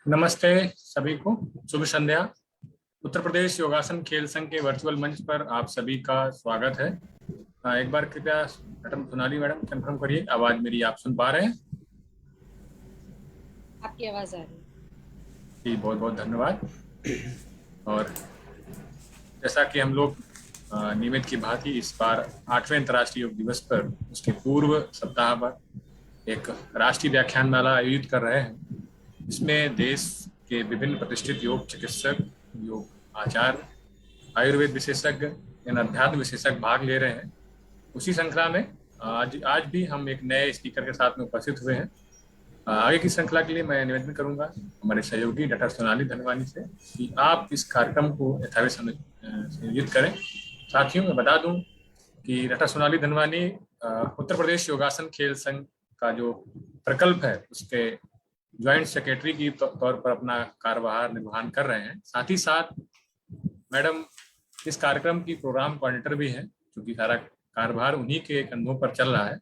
नमस्ते सभी को, शुभ संध्या। उत्तर प्रदेश योगासन खेल संघ के वर्चुअल मंच पर आप सभी का स्वागत है। एक बार कृपया मैडम सोनाली मैडम कंफर्म करिए, आवाज मेरी आप सुन पा रहे हैं? आपकी आवाज आ रही है जी, बहुत बहुत धन्यवाद। और जैसा कि हम लोग नियमित की भांति इस बार 8वें अंतर्राष्ट्रीय योग दिवस पर उसके पूर्व सप्ताह पर एक राष्ट्रीय व्याख्यान माला आयोजित कर रहे हैं। इसमें देश के विभिन्न प्रतिष्ठित योग चिकित्सक, योग आचार्य, आयुर्वेद विशेषज्ञ एवं अध्यात्म विशेषज्ञ भाग ले रहे हैं। उसी श्रृंखला में आज भी हम एक नए स्पीकर के साथ में उपस्थित हुए हैं। आगे की श्रृंखला के लिए मैं निवेदन करूंगा हमारे सहयोगी डॉक्टर सोनाली धनवानी से कि आप इस कार्यक्रम को यथावत संयोजित करें। साथियों, मैं बता दूं कि डॉक्टर सोनाली धनवानी उत्तर प्रदेश योगासन खेल संघ का जो प्रकल्प है उसके ज्वाइंट सेक्रेटरी की तौर पर अपना कार्यभार निर्वहन कर रहे हैं। साथ ही साथ मैडम इस कार्यक्रम की प्रोग्राम कोऑर्डिनेटर भी हैं, क्योंकि सारा कार्यभार उन्हीं के कंधों पर चल रहा है।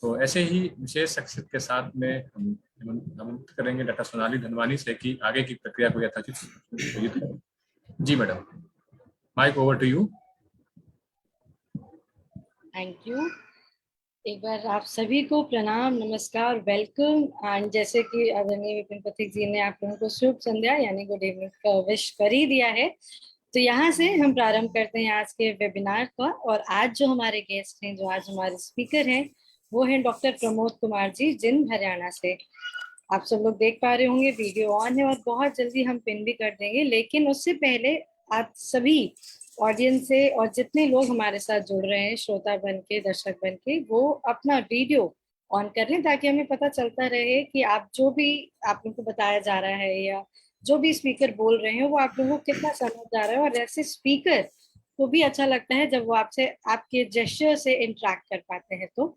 तो ऐसे ही विशेष शख्सियत के साथ में हम आमंत्रित करेंगे डॉक्टर सोनाली धनवानी से कि आगे की प्रक्रिया को यथाचित करें। जी madam, mic over to you. Thank you. एक बार आप सभी को प्रणाम, नमस्कार, वेलकम। एंड जैसे कि आदरणीय विपिन पथिक जी ने आप लोगों को शुभ संध्या यानी गुड इवनिंग का विश कर ही दिया है, तो यहाँ से हम प्रारंभ करते हैं आज के वेबिनार का। और आज जो हमारे गेस्ट हैं, जो आज हमारे स्पीकर हैं, वो हैं डॉक्टर प्रमोद कुमार जी, जिंद हरियाणा से। आप सब लोग देख पा रहे होंगे, वीडियो ऑन है और बहुत जल्दी हम पिन भी कर देंगे। लेकिन उससे पहले आप सभी ऑडियंस से और जितने लोग हमारे साथ जुड़ रहे हैं, श्रोता बन के, दर्शक बन के, वो अपना वीडियो ऑन कर लें ताकि हमें पता चलता रहे कि आप जो भी आप लोगों को बताया जा रहा है या जो भी स्पीकर बोल रहे हैं वो आप लोगों को कितना समझ आ रहा है। और ऐसे स्पीकर को भी अच्छा लगता है जब वो आपसे आपके जेस्चर से इंटरेक्ट कर पाते हैं। तो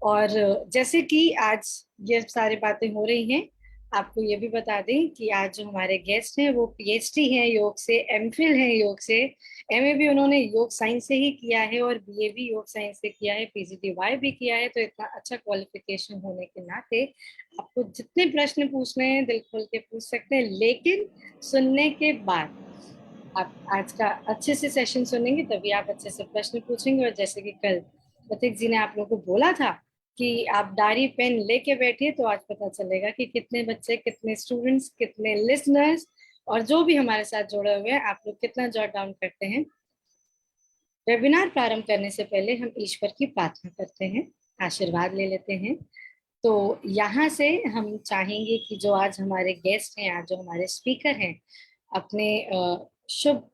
और जैसे कि आज ये सारी बातें हो रही हैं, आपको ये भी बता दें कि आज जो हमारे गेस्ट हैं वो पीएचडी हैं योग से, एमफिल हैं योग से, एमए भी उन्होंने योग साइंस से ही किया है और बीए भी योग साइंस से किया है, पीजीडीवाई भी किया है। तो इतना अच्छा क्वालिफिकेशन होने के नाते आपको जितने प्रश्न पूछने हैं दिल खोल के पूछ सकते हैं, लेकिन सुनने के बाद आप आज का अच्छे से सेशन सुनेंगे तभी आप अच्छे से प्रश्न पूछेंगे। और जैसे कि कल प्रतीक जी ने आप लोगों को बोला था कि आप डायरी पेन लेके बैठिए, तो आज पता चलेगा कि कितने बच्चे, कितने स्टूडेंट्स, कितने लिसनर्स और जो भी हमारे साथ जुड़े हुए हैं, आप लोग कितना जॉट डाउन करते हैं। वेबिनार प्रारंभ करने से पहले हम ईश्वर की प्रार्थना करते हैं, आशीर्वाद ले लेते हैं। तो यहाँ से हम चाहेंगे कि जो आज हमारे गेस्ट हैं, आज जो हमारे स्पीकर हैं, अपने शुभ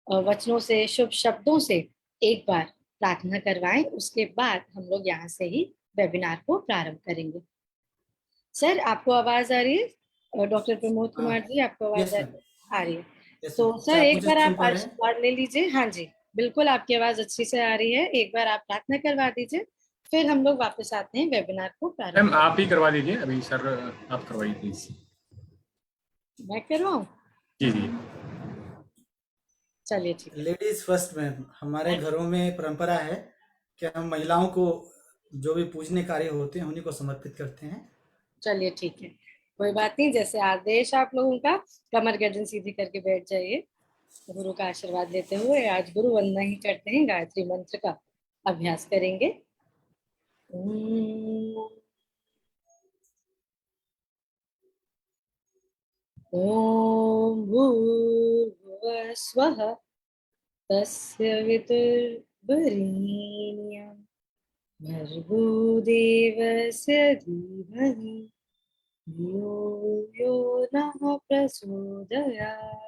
वचनों से, शुभ शब्दों से एक बार प्रार्थना करवाएं। उसके बाद हम लोग यहाँ से ही वेबिनार को प्रारंभ करेंगे। सर, आपको आवाज आ रही है? डॉक्टर प्रमोद कुमार जी, आपको आवाज आ रही है? तो सर क्या आप एक मुझे बार सुन आप पा रहे हैं? आशीर्वाद ले लीजिए। हाँ जी, बिल्कुल आपकी आवाज अच्छी से आ रही है। एक बार आप प्रार्थना करवा दीजिए, फिर हम लोग वापस आते हैं वेबिनार को प्रारंभ। मैम आप ही करवा दीजिए अभी, सर आप करवाइए प्लीज। मैं करवाऊं? जी जी। चलिए ठीक है। लेडीज फर्स्ट में हमारे घरों में परंपरा है कि हम महिलाओं को जो भी पूजने कार्य होते हैं उन्हीं को समर्पित करते हैं। चलिए ठीक है, कोई बात नहीं, जैसे आदेश आप लोगों का। कमर गर्दन सीधी करके बैठ जाइए। गुरु का आशीर्वाद लेते हुए आज गुरु वंदना ही करते हैं, गायत्री मंत्र का अभ्यास करेंगे। ओम भूर्भुवः स्वः तस्य वितुर्वरेण्यं भर्गो देवस्य धीमहि धियो यो नः प्रचोदयात्।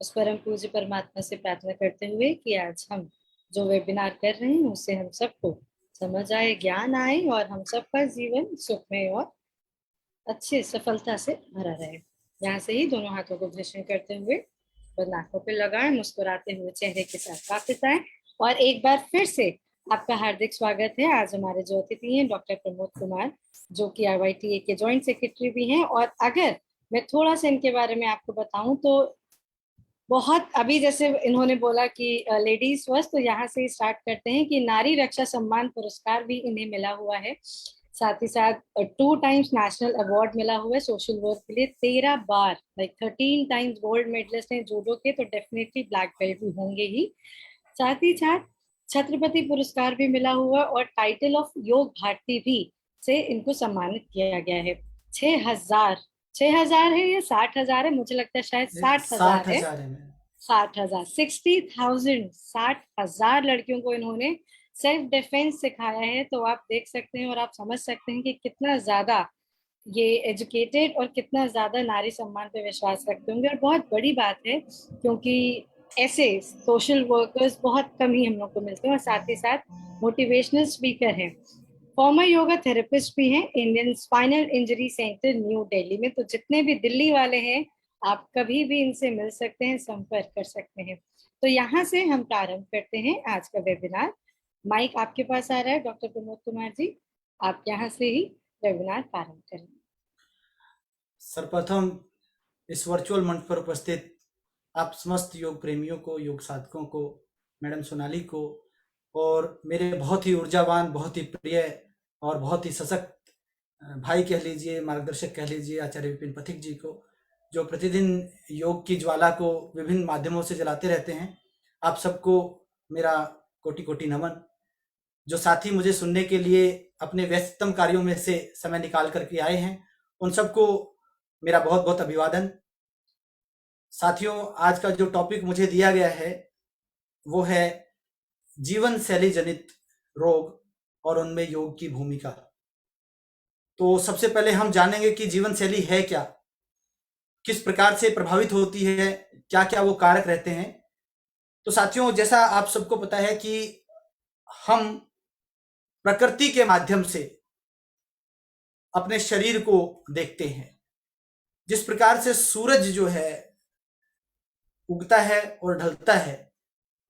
उस परम पूज्य परमात्मा से प्रार्थना करते हुए कि आज हम जो वेबिनार कर रहे हैं उससे हम सबको समझ आए, ज्ञान आए और हम सबका जीवन सुखमय और अच्छे सफलता से भरा रहे। यहाँ से ही दोनों हाथों को घर्षण करते हुए बंद आंखों पे लगाएं, मुस्कुराते हुए चेहरे के साथ वापस आए। और एक बार फिर से आपका हार्दिक स्वागत है। आज हमारे जो अतिथि हैं डॉक्टर प्रमोद कुमार, जो कि RYTA के ज्वाइंट सेक्रेटरी भी हैं। और अगर मैं थोड़ा सा इनके बारे में आपको बताऊं तो बहुत अभी जैसे इन्होंने बोला कि लेडीज फर्स्ट, तो यहाँ से स्टार्ट करते हैं कि नारी रक्षा सम्मान पुरस्कार भी इन्हें मिला हुआ है। साथ ही साथ 2 टाइम्स नेशनल अवार्ड मिला हुआ है सोशल वर्क के लिए, 13 बार, लाइक 13 टाइम्स गोल्ड मेडलिस्ट हैं जूडो के, तो डेफिनेटली ब्लैक बेल्ट भी होंगे ही। साथ ही साथ छत्रपति पुरस्कार भी मिला हुआ और टाइटल ऑफ योग भारती भी से इनको सम्मानित किया गया है। 6,000, 6,000 है या 60,000 है, मुझे लगता है शायद 60,000 है। 60,000 है मैम। 60,000, 60,000, 60,000 लड़कियों को इन्होंने सेल्फ डिफेंस सिखाया है। तो आप देख सकते हैं और आप समझ सकते हैं कि कितना ज्यादा ये एजुकेटेड और कितना ज्यादा नारी सम्मान पे विश्वास रखते होंगे। और बहुत बड़ी बात है क्योंकि ऐसे सोशल वर्कर्स बहुत कम ही हम लोग को मिलते हैं। और साथ ही साथ मोटिवेशनल स्पीकर हैं, फॉर्मर योगा थेरेपिस्ट भी हैं Indian spinal injury centre new Delhi में। तो जितने भी दिल्ली वाले हैं, आप कभी भी इनसे मिल सकते हैं, संपर्क कर सकते हैं। तो यहाँ से हम प्रारंभ करते हैं आज का वेबिनार। माइक आपके पास आ रहा है डॉक्टर प्रमोद कुमार जी, आप यहाँ से ही वेबिनार प्रारंभ करें। सर्वप्रथम इस वर्चुअल मंच पर उपस्थित आप समस्त योग प्रेमियों को, योग साधकों को, मैडम सोनाली को और मेरे बहुत ही ऊर्जावान, बहुत ही प्रिय और बहुत ही सशक्त भाई कह लीजिए, मार्गदर्शक कह लीजिए, आचार्य विपिन पथिक जी को, जो प्रतिदिन योग की ज्वाला को विभिन्न माध्यमों से जलाते रहते हैं। आप सबको मेरा कोटि कोटि नमन। जो साथी मुझे सुनने के लिए अपने व्यस्ततम कार्यों में से समय निकाल करके आए हैं, उन सबको मेरा बहुत बहुत अभिवादन। साथियों, आज का जो टॉपिक मुझे दिया गया है वो है जीवन शैली जनित रोग और उनमें योग की भूमिका। तो सबसे पहले हम जानेंगे कि जीवन शैली है क्या, किस प्रकार से प्रभावित होती है, क्या क्या वो कारक रहते हैं। तो साथियों, जैसा आप सबको पता है कि हम प्रकृति के माध्यम से अपने शरीर को देखते हैं। जिस प्रकार से सूरज जो है उगता है और ढलता है,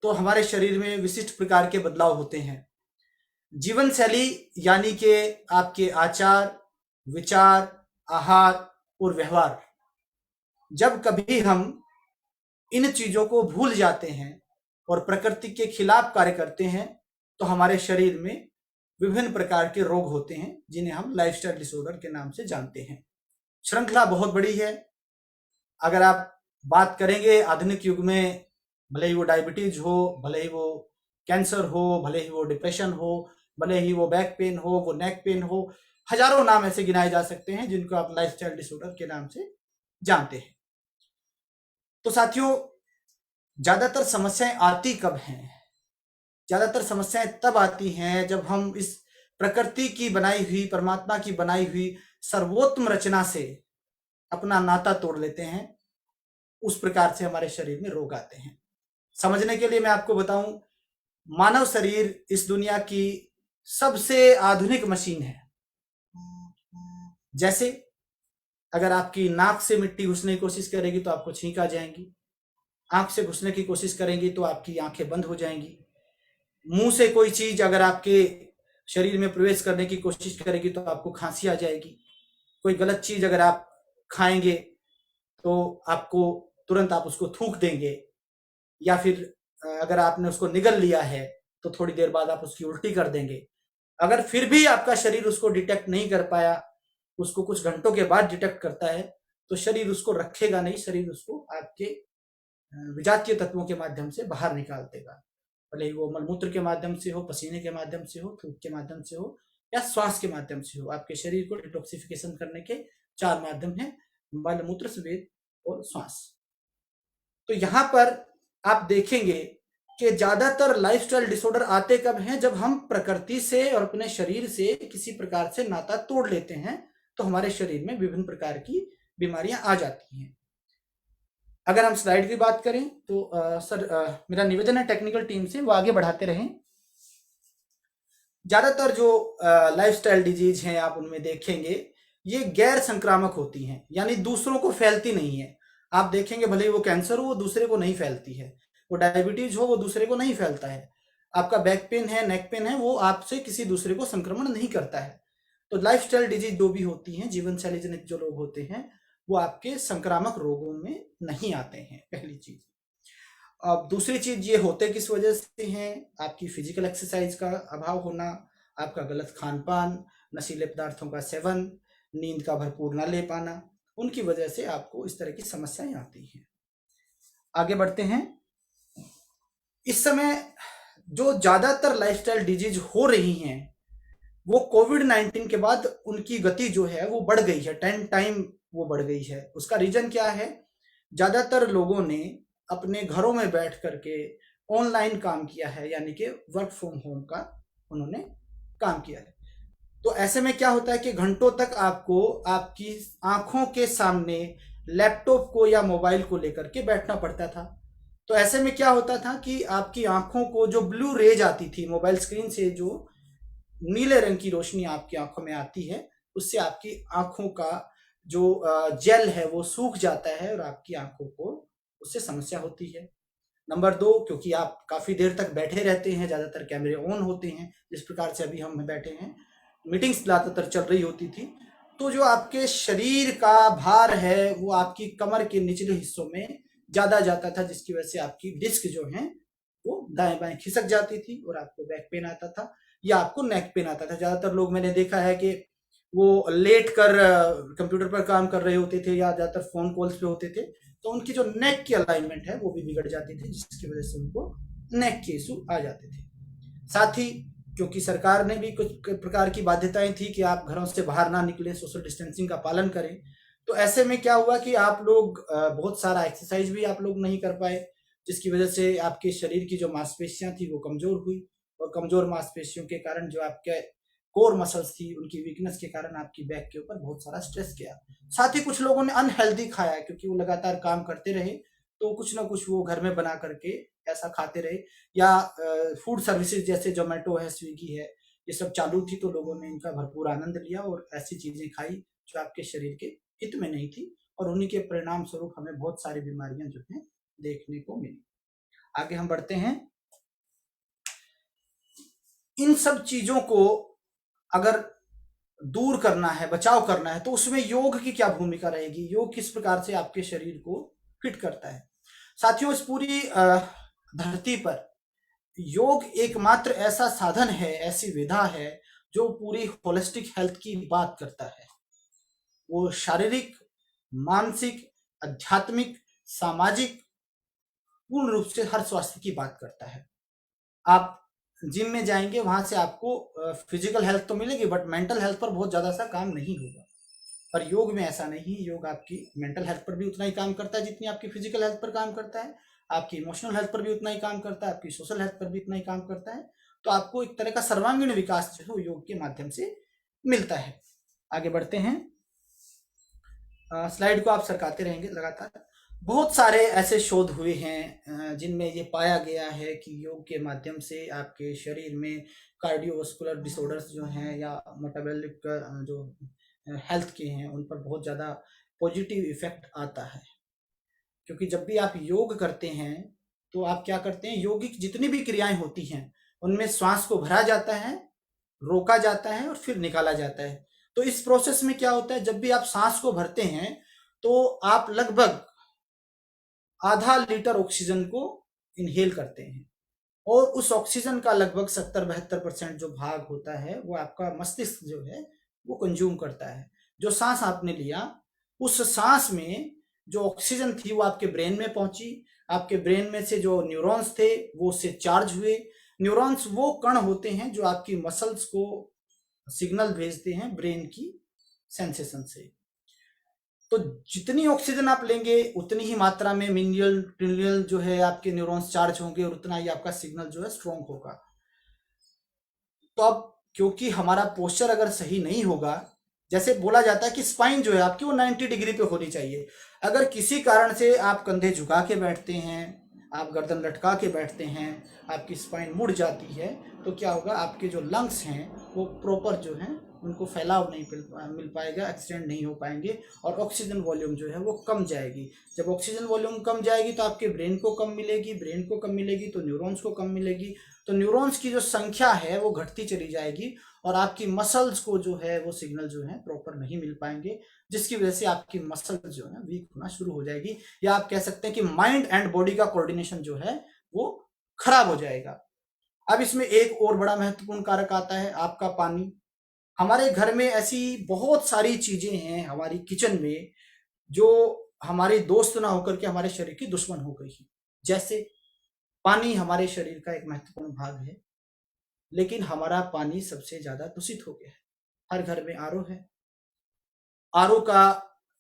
तो हमारे शरीर में विशिष्ट प्रकार के बदलाव होते हैं। जीवन शैली यानी कि आपके आचार, विचार, आहार और व्यवहार, जब कभी हम इन चीजों को भूल जाते हैं और प्रकृति के खिलाफ कार्य करते हैं, तो हमारे शरीर में विभिन्न प्रकार के रोग होते हैं, जिन्हें हम लाइफस्टाइल डिसऑर्डर के नाम से जानते हैं। श्रृंखला बहुत बड़ी है। अगर आप बात करेंगे आधुनिक युग में, भले ही वो डायबिटीज हो, भले ही वो कैंसर हो, भले ही वो डिप्रेशन हो, भले ही वो बैक पेन हो, वो नेक पेन हो, हजारों नाम ऐसे गिनाए जा सकते हैं जिनको आप लाइफस्टाइल डिसऑर्डर के नाम से जानते हैं। तो साथियों, ज्यादातर समस्याएं आती कब हैं? ज्यादातर समस्याएं तब आती हैं जब हम इस प्रकृति की बनाई हुई, परमात्मा की बनाई हुई सर्वोत्तम रचना से अपना नाता तोड़ लेते हैं। उस प्रकार से हमारे शरीर में रोग आते हैं। समझने के लिए मैं आपको बताऊं, मानव शरीर इस दुनिया की सबसे आधुनिक मशीन है। जैसे अगर आपकी नाक से मिट्टी घुसने की कोशिश करेगी तो आपको छींक आ जाएंगी, आंख से घुसने की कोशिश करेंगी तो आपकी आंखें बंद हो जाएंगी, मुंह से कोई चीज अगर आपके शरीर में प्रवेश करने की कोशिश करेगी तो आपको खांसी आ जाएगी, कोई गलत चीज अगर आप खाएंगे तो आपको तुरंत आप उसको थूक देंगे, या फिर अगर आपने उसको निगल लिया है तो थोड़ी देर बाद आप उसकी उल्टी कर देंगे। अगर फिर भी आपका शरीर उसको डिटेक्ट नहीं कर पाया, उसको कुछ घंटों के बाद डिटेक्ट करता है, तो शरीर उसको रखेगा नहीं, शरीर उसको आपके विजातीय तत्वों के माध्यम से बाहर निकाल देगा। भले ही वो मलमूत्र के माध्यम से हो, पसीने के माध्यम से हो, थूक के माध्यम से हो, या श्वास के माध्यम से हो। आपके शरीर को डिटॉक्सिफिकेशन करने के 4 माध्यम हैं: मल, मूत्र, स्वेद और श्वास। तो यहाँ पर आप देखेंगे कि ज्यादातर लाइफस्टाइल डिसऑर्डर आते कब हैं? जब हम प्रकृति से और अपने शरीर से किसी प्रकार से नाता तोड़ लेते हैं, तो हमारे शरीर में विभिन्न प्रकार की बीमारियां आ जाती हैं। अगर हम स्लाइड की बात करें तो मेरा निवेदन है टेक्निकल टीम से वो आगे बढ़ाते रहें। ज्यादातर जो लाइफस्टाइल डिजीज हैं आप उनमें देखेंगे ये गैर संक्रामक होती हैं, यानी दूसरों को फैलती नहीं है। आप देखेंगे भले ही वो कैंसर हो, वो दूसरे को नहीं फैलती है, वो डायबिटीज हो, वो दूसरे को नहीं फैलता है, आपका बैक पेन है, नेक पेन है, वो आपसे किसी दूसरे को संक्रमण नहीं करता है। तो लाइफस्टाइल डिजीज जो भी होती हैं, जीवन शैली जनित जो रोग होते हैं, वो आपके संक्रामक रोगों में नहीं आते हैं, पहली चीज। अब दूसरी चीज ये होते किस वजह से हैं? आपकी फिजिकल एक्सरसाइज का अभाव होना, आपका गलत खान पान, नशीले पदार्थों का सेवन, नींद का भरपूर न ले पाना, उनकी वजह से आपको इस तरह की समस्याएं आती हैं। आगे बढ़ते हैं। इस समय जो ज्यादातर लाइफस्टाइल डिजीज हो रही हैं वो कोविड-19 के बाद उनकी गति जो है वो बढ़ गई है, 10 टाइम वो बढ़ गई है। उसका रीजन क्या है? ज्यादातर लोगों ने अपने घरों में बैठ करके ऑनलाइन काम किया है, यानी कि वर्क फ्रॉम होम का उन्होंने काम किया है। तो ऐसे में क्या होता है कि घंटों तक आपको आपकी आंखों के सामने लैपटॉप को या मोबाइल को लेकर के बैठना पड़ता था। तो ऐसे में क्या होता था कि आपकी आंखों को जो ब्लू रेज आती थी मोबाइल स्क्रीन से, जो नीले रंग की रोशनी आपकी आंखों में आती है, उससे आपकी आंखों का जो जेल है वो सूख जाता है और आपकी आंखों को उससे समस्या होती है। नंबर 2, क्योंकि आप काफी देर तक बैठे रहते हैं, ज्यादातर कैमरे ऑन होते हैं, जिस प्रकार से अभी हम बैठे हैं, मीटिंग्स ज्यादातर चल रही होती थी, तो जो आपके शरीर का भार है वो आपकी कमर के निचले हिस्सों में ज्यादा जाता था, जिसकी वजह से आपकी डिस्क जो है वो दाएं बाएं खिसक जाती थी और आपको बैक पेन आता था या आपको नेक पेन आता था। ज्यादातर लोग मैंने देखा है कि वो लेट कर कंप्यूटर पर काम कर रहे होते थे या ज्यादातर फोन कॉल्स पे होते थे, तो उनकी जो नेक की अलाइनमेंट है वो भी बिगड़ जाती थी, जिसकी वजह से उनको नेक के इशू आ जाते थे। साथ ही क्योंकि सरकार ने भी कुछ प्रकार की बाध्यताएं थी कि आप घरों से बाहर ना निकले, सोशल डिस्टेंसिंग का पालन करें, तो ऐसे में क्या हुआ कि आप लोग बहुत सारा एक्सरसाइज भी आप लोग नहीं कर पाए, जिसकी वजह से आपके शरीर की जो मांसपेशियां थी वो कमजोर हुई और कमजोर मांसपेशियों के कारण जो आपके कोर मसल्स थी उनकी वीकनेस के कारण आपकी बैक के ऊपर बहुत सारा स्ट्रेस गया। साथ ही कुछ लोगों ने अनहेल्दी खाया, क्योंकि वो लगातार काम करते रहे, तो कुछ ना कुछ वो घर में बना करके ऐसा खाते रहे, या फूड सर्विसेज जैसे जोमेटो है, स्विगी है, ये सब चालू थी, तो लोगों ने इनका भरपूर आनंद लिया और ऐसी चीजें खाई जो आपके शरीर के हित में नहीं थी, और उन्हीं के परिणाम स्वरूप हमें बहुत सारी बीमारियां जो है देखने को मिली। आगे हम बढ़ते हैं। इन सब चीजों को अगर दूर करना है, बचाव करना है, तो उसमें योग की क्या भूमिका रहेगी? योग किस प्रकार से आपके शरीर को फिट करता है? साथियों, इस पूरी धरती पर योग एकमात्र ऐसा साधन है, ऐसी विधा है जो पूरी होलिस्टिक हेल्थ की बात करता है। वो शारीरिक, मानसिक, आध्यात्मिक, सामाजिक, पूर्ण रूप से हर स्वास्थ्य की बात करता है। आप जिम में जाएंगे, वहां से आपको फिजिकल हेल्थ तो मिलेगी, बट मेंटल हेल्थ पर बहुत ज्यादा सा काम नहीं होगा। पर योग में ऐसा नहीं, योग आपकी मेंटल हेल्थ पर भी उतना ही काम करता है जितनी आपकी फिजिकल हेल्थ पर काम करता है, आपकी इमोशनल हेल्थ पर भी उतना ही काम करता है, आपकी सोशल हेल्थ पर भी उतना ही काम करता है। तो आपको एक तरह का सर्वांगीण विकास जो है वो योग के माध्यम से मिलता है। आगे बढ़ते हैं। स्लाइड को आप सरकाते रहेंगे लगातार। बहुत सारे ऐसे शोध हुए हैं जिनमें ये पाया गया है कि योग के माध्यम से आपके शरीर में कार्डियोवास्कुलर डिसऑर्डर्स जो हैं या मेटाबॉलिक जो हेल्थ के हैं उन पर बहुत ज़्यादा पॉजिटिव इफेक्ट आता है। क्योंकि जब भी आप योग करते हैं तो आप क्या करते हैं, योगिक जितनी भी क्रियाएं होती हैं उनमें श्वास को भरा जाता है, रोका जाता है और फिर निकाला जाता है। तो इस प्रोसेस में क्या होता है, जब भी आप सांस को भरते हैं तो आप लगभग आधा लीटर ऑक्सीजन को इनहेल करते हैं, और उस ऑक्सीजन का लगभग 70-72% जो भाग होता है वो आपका मस्तिष्क जो है वो कंज्यूम करता है। जो सांस आपने लिया, उस सांस में जो ऑक्सीजन थी वो आपके ब्रेन में पहुंची, आपके ब्रेन में से जो न्यूरॉन्स थे वो उससे चार्ज हुए। न्यूरॉन्स वो कण होते हैं जो आपकी मसल्स को सिग्नल भेजते हैं ब्रेन की सेंसेशन से। तो जितनी ऑक्सीजन आप लेंगे उतनी ही मात्रा में मिनरल जो है आपके न्यूरॉन्स चार्ज होंगे और उतना ही आपका सिग्नल जो है स्ट्रॉन्ग होगा। तो अब क्योंकि हमारा पोस्चर अगर सही नहीं होगा, जैसे बोला जाता है कि स्पाइन जो है आपकी वो 90 डिग्री पे होनी चाहिए। अगर किसी कारण से आप कंधे झुका के बैठते हैं, आप गर्दन लटका के बैठते हैं, आपकी स्पाइन मुड़ जाती है, तो क्या होगा, आपके जो लंग्स हैं वो प्रॉपर जो है उनको फैलाव नहीं मिल पाएगा, एक्सटेंड नहीं हो पाएंगे और ऑक्सीजन वॉल्यूम जो है वो कम जाएगी। जब ऑक्सीजन वॉल्यूम कम जाएगी तो आपके ब्रेन को कम मिलेगी, ब्रेन को कम मिलेगी तो न्यूरॉन्स को कम मिलेगी, तो न्यूरॉन्स की जो संख्या है वो घटती चली जाएगी और आपकी मसल्स को जो है वो सिग्नल जो है प्रॉपर नहीं मिल पाएंगे, जिसकी वजह से आपकी मसल्स जो है वीक होना शुरू हो जाएगी, या आप कह सकते हैं कि माइंड एंड बॉडी का कोऑर्डिनेशन जो है वो खराब हो जाएगा। अब इसमें एक और बड़ा महत्वपूर्ण कारक आता है आपका पानी। हमारे घर में ऐसी बहुत सारी चीजें हैं हमारी किचन में जो हमारे दोस्त ना होकर के हमारे शरीर की दुश्मन हो गई है। जैसे पानी हमारे शरीर का एक महत्वपूर्ण भाग है, लेकिन हमारा पानी सबसे ज्यादा दूषित हो गया है। हर घर में आरओ है। आरओ का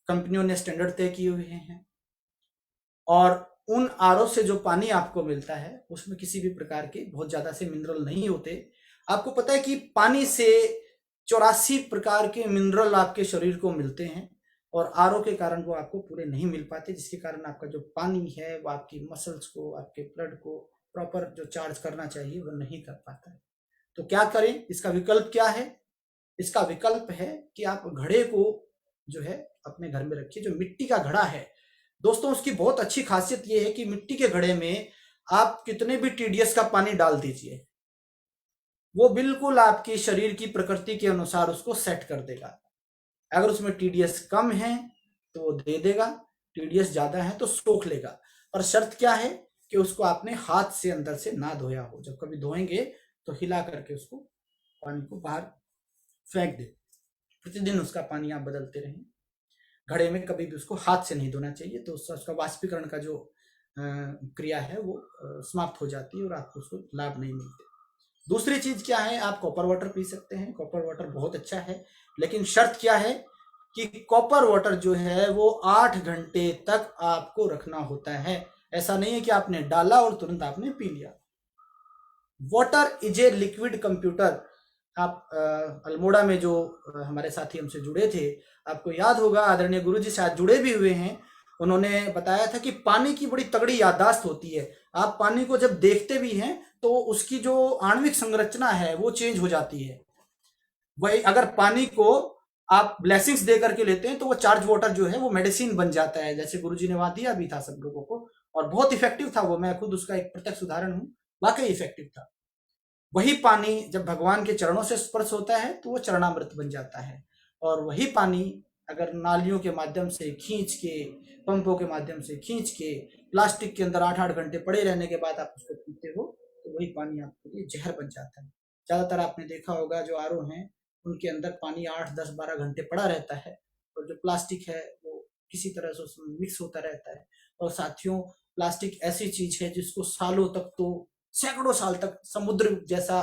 कंपनियों ने स्टैंडर्ड तय किए हुए हैं और उन आरओ से जो पानी आपको मिलता है उसमें किसी भी प्रकार के बहुत ज्यादा से मिनरल नहीं होते। आपको पता है कि पानी से 84 प्रकार के मिनरल आपके शरीर को मिलते हैं और आरओ के कारण वो आपको पूरे नहीं मिल पाते, जिसके कारण आपका जो पानी है वो आपकी मसल्स को, आपके ब्लड को प्रॉपर जो चार्ज करना चाहिए वो नहीं कर पाता है। तो क्या करें? इसका विकल्प क्या है? इसका विकल्प है कि आप घड़े को जो है अपने घर में रखिए। जो मिट्टी का घड़ा है दोस्तों, उसकी बहुत अच्छी खासियत ये है कि मिट्टी के घड़े में आप कितने भी टीडीएस का पानी डाल दीजिए, वो बिल्कुल आपकी शरीर की प्रकृति के अनुसार उसको सेट कर देगा। अगर उसमें टीडीएस कम है तो वो दे देगा, टीडीएस ज्यादा है तो सोख लेगा। पर शर्त क्या है कि उसको आपने हाथ से अंदर से ना धोया हो। जब कभी धोएंगे तो हिला करके उसको पानी को बाहर फेंक दे। प्रतिदिन उसका पानी आप बदलते रहें। घड़े में कभी भी उसको हाथ से नहीं धोना चाहिए, तो उसका वाष्पीकरण का जो क्रिया है वो समाप्त हो जाती है और आपको उसको लाभ नहीं मिलते। दूसरी चीज क्या है? आप कॉपर वाटर पी सकते हैं। कॉपर वाटर बहुत अच्छा है, लेकिन शर्त क्या है कि कॉपर वाटर जो है वो 8 घंटे तक आपको रखना होता है। ऐसा नहीं है कि आपने डाला और तुरंत आपने पी लिया। Water is a liquid computer. आप अल्मोड़ा में जो हमारे साथी हमसे जुड़े थे, आपको याद होगा, आदरणीय गुरुजी शायद जुड़े भी हुए हैं, उन्होंने बताया था कि पानी की बड़ी तगड़ी याददाश्त होती है। आप पानी को जब देखते भी हैं तो उसकी जो आणविक संरचना है वो चेंज हो जाती है। वही अगर पानी को आप ब्लेसिंग्स दे करके लेते हैं तो वो चार्ज वाटर जो है वो मेडिसिन बन जाता है, जैसे गुरुजी ने वहां दिया भी था सब लोगों को, और बहुत इफेक्टिव था वो। मैं खुद उसका एक प्रत्यक्ष उदाहरण हूँ, वाकई इफेक्टिव था। वही पानी जब भगवान के चरणों से स्पर्श होता है तो वो चरणामृत बन जाता है। और वही पानी अगर नालियों के माध्यम से खींच के, पंपों के माध्यम से खींच के, प्लास्टिक के अंदर 8-8 घंटे पड़े रहने के बाद आप उसको पीते हो तो वही पानी आपके लिए जहर बन जाता है। ज्यादातर आपने देखा होगा जो आरओ हैं उनके अंदर पानी 8-10-12 घंटे पड़ा रहता है और जो प्लास्टिक है वो किसी तरह से उसमें मिक्स होता रहता है। और साथियों, प्लास्टिक ऐसी चीज है जिसको सालों तक, तो सैकड़ों साल तक समुद्र जैसा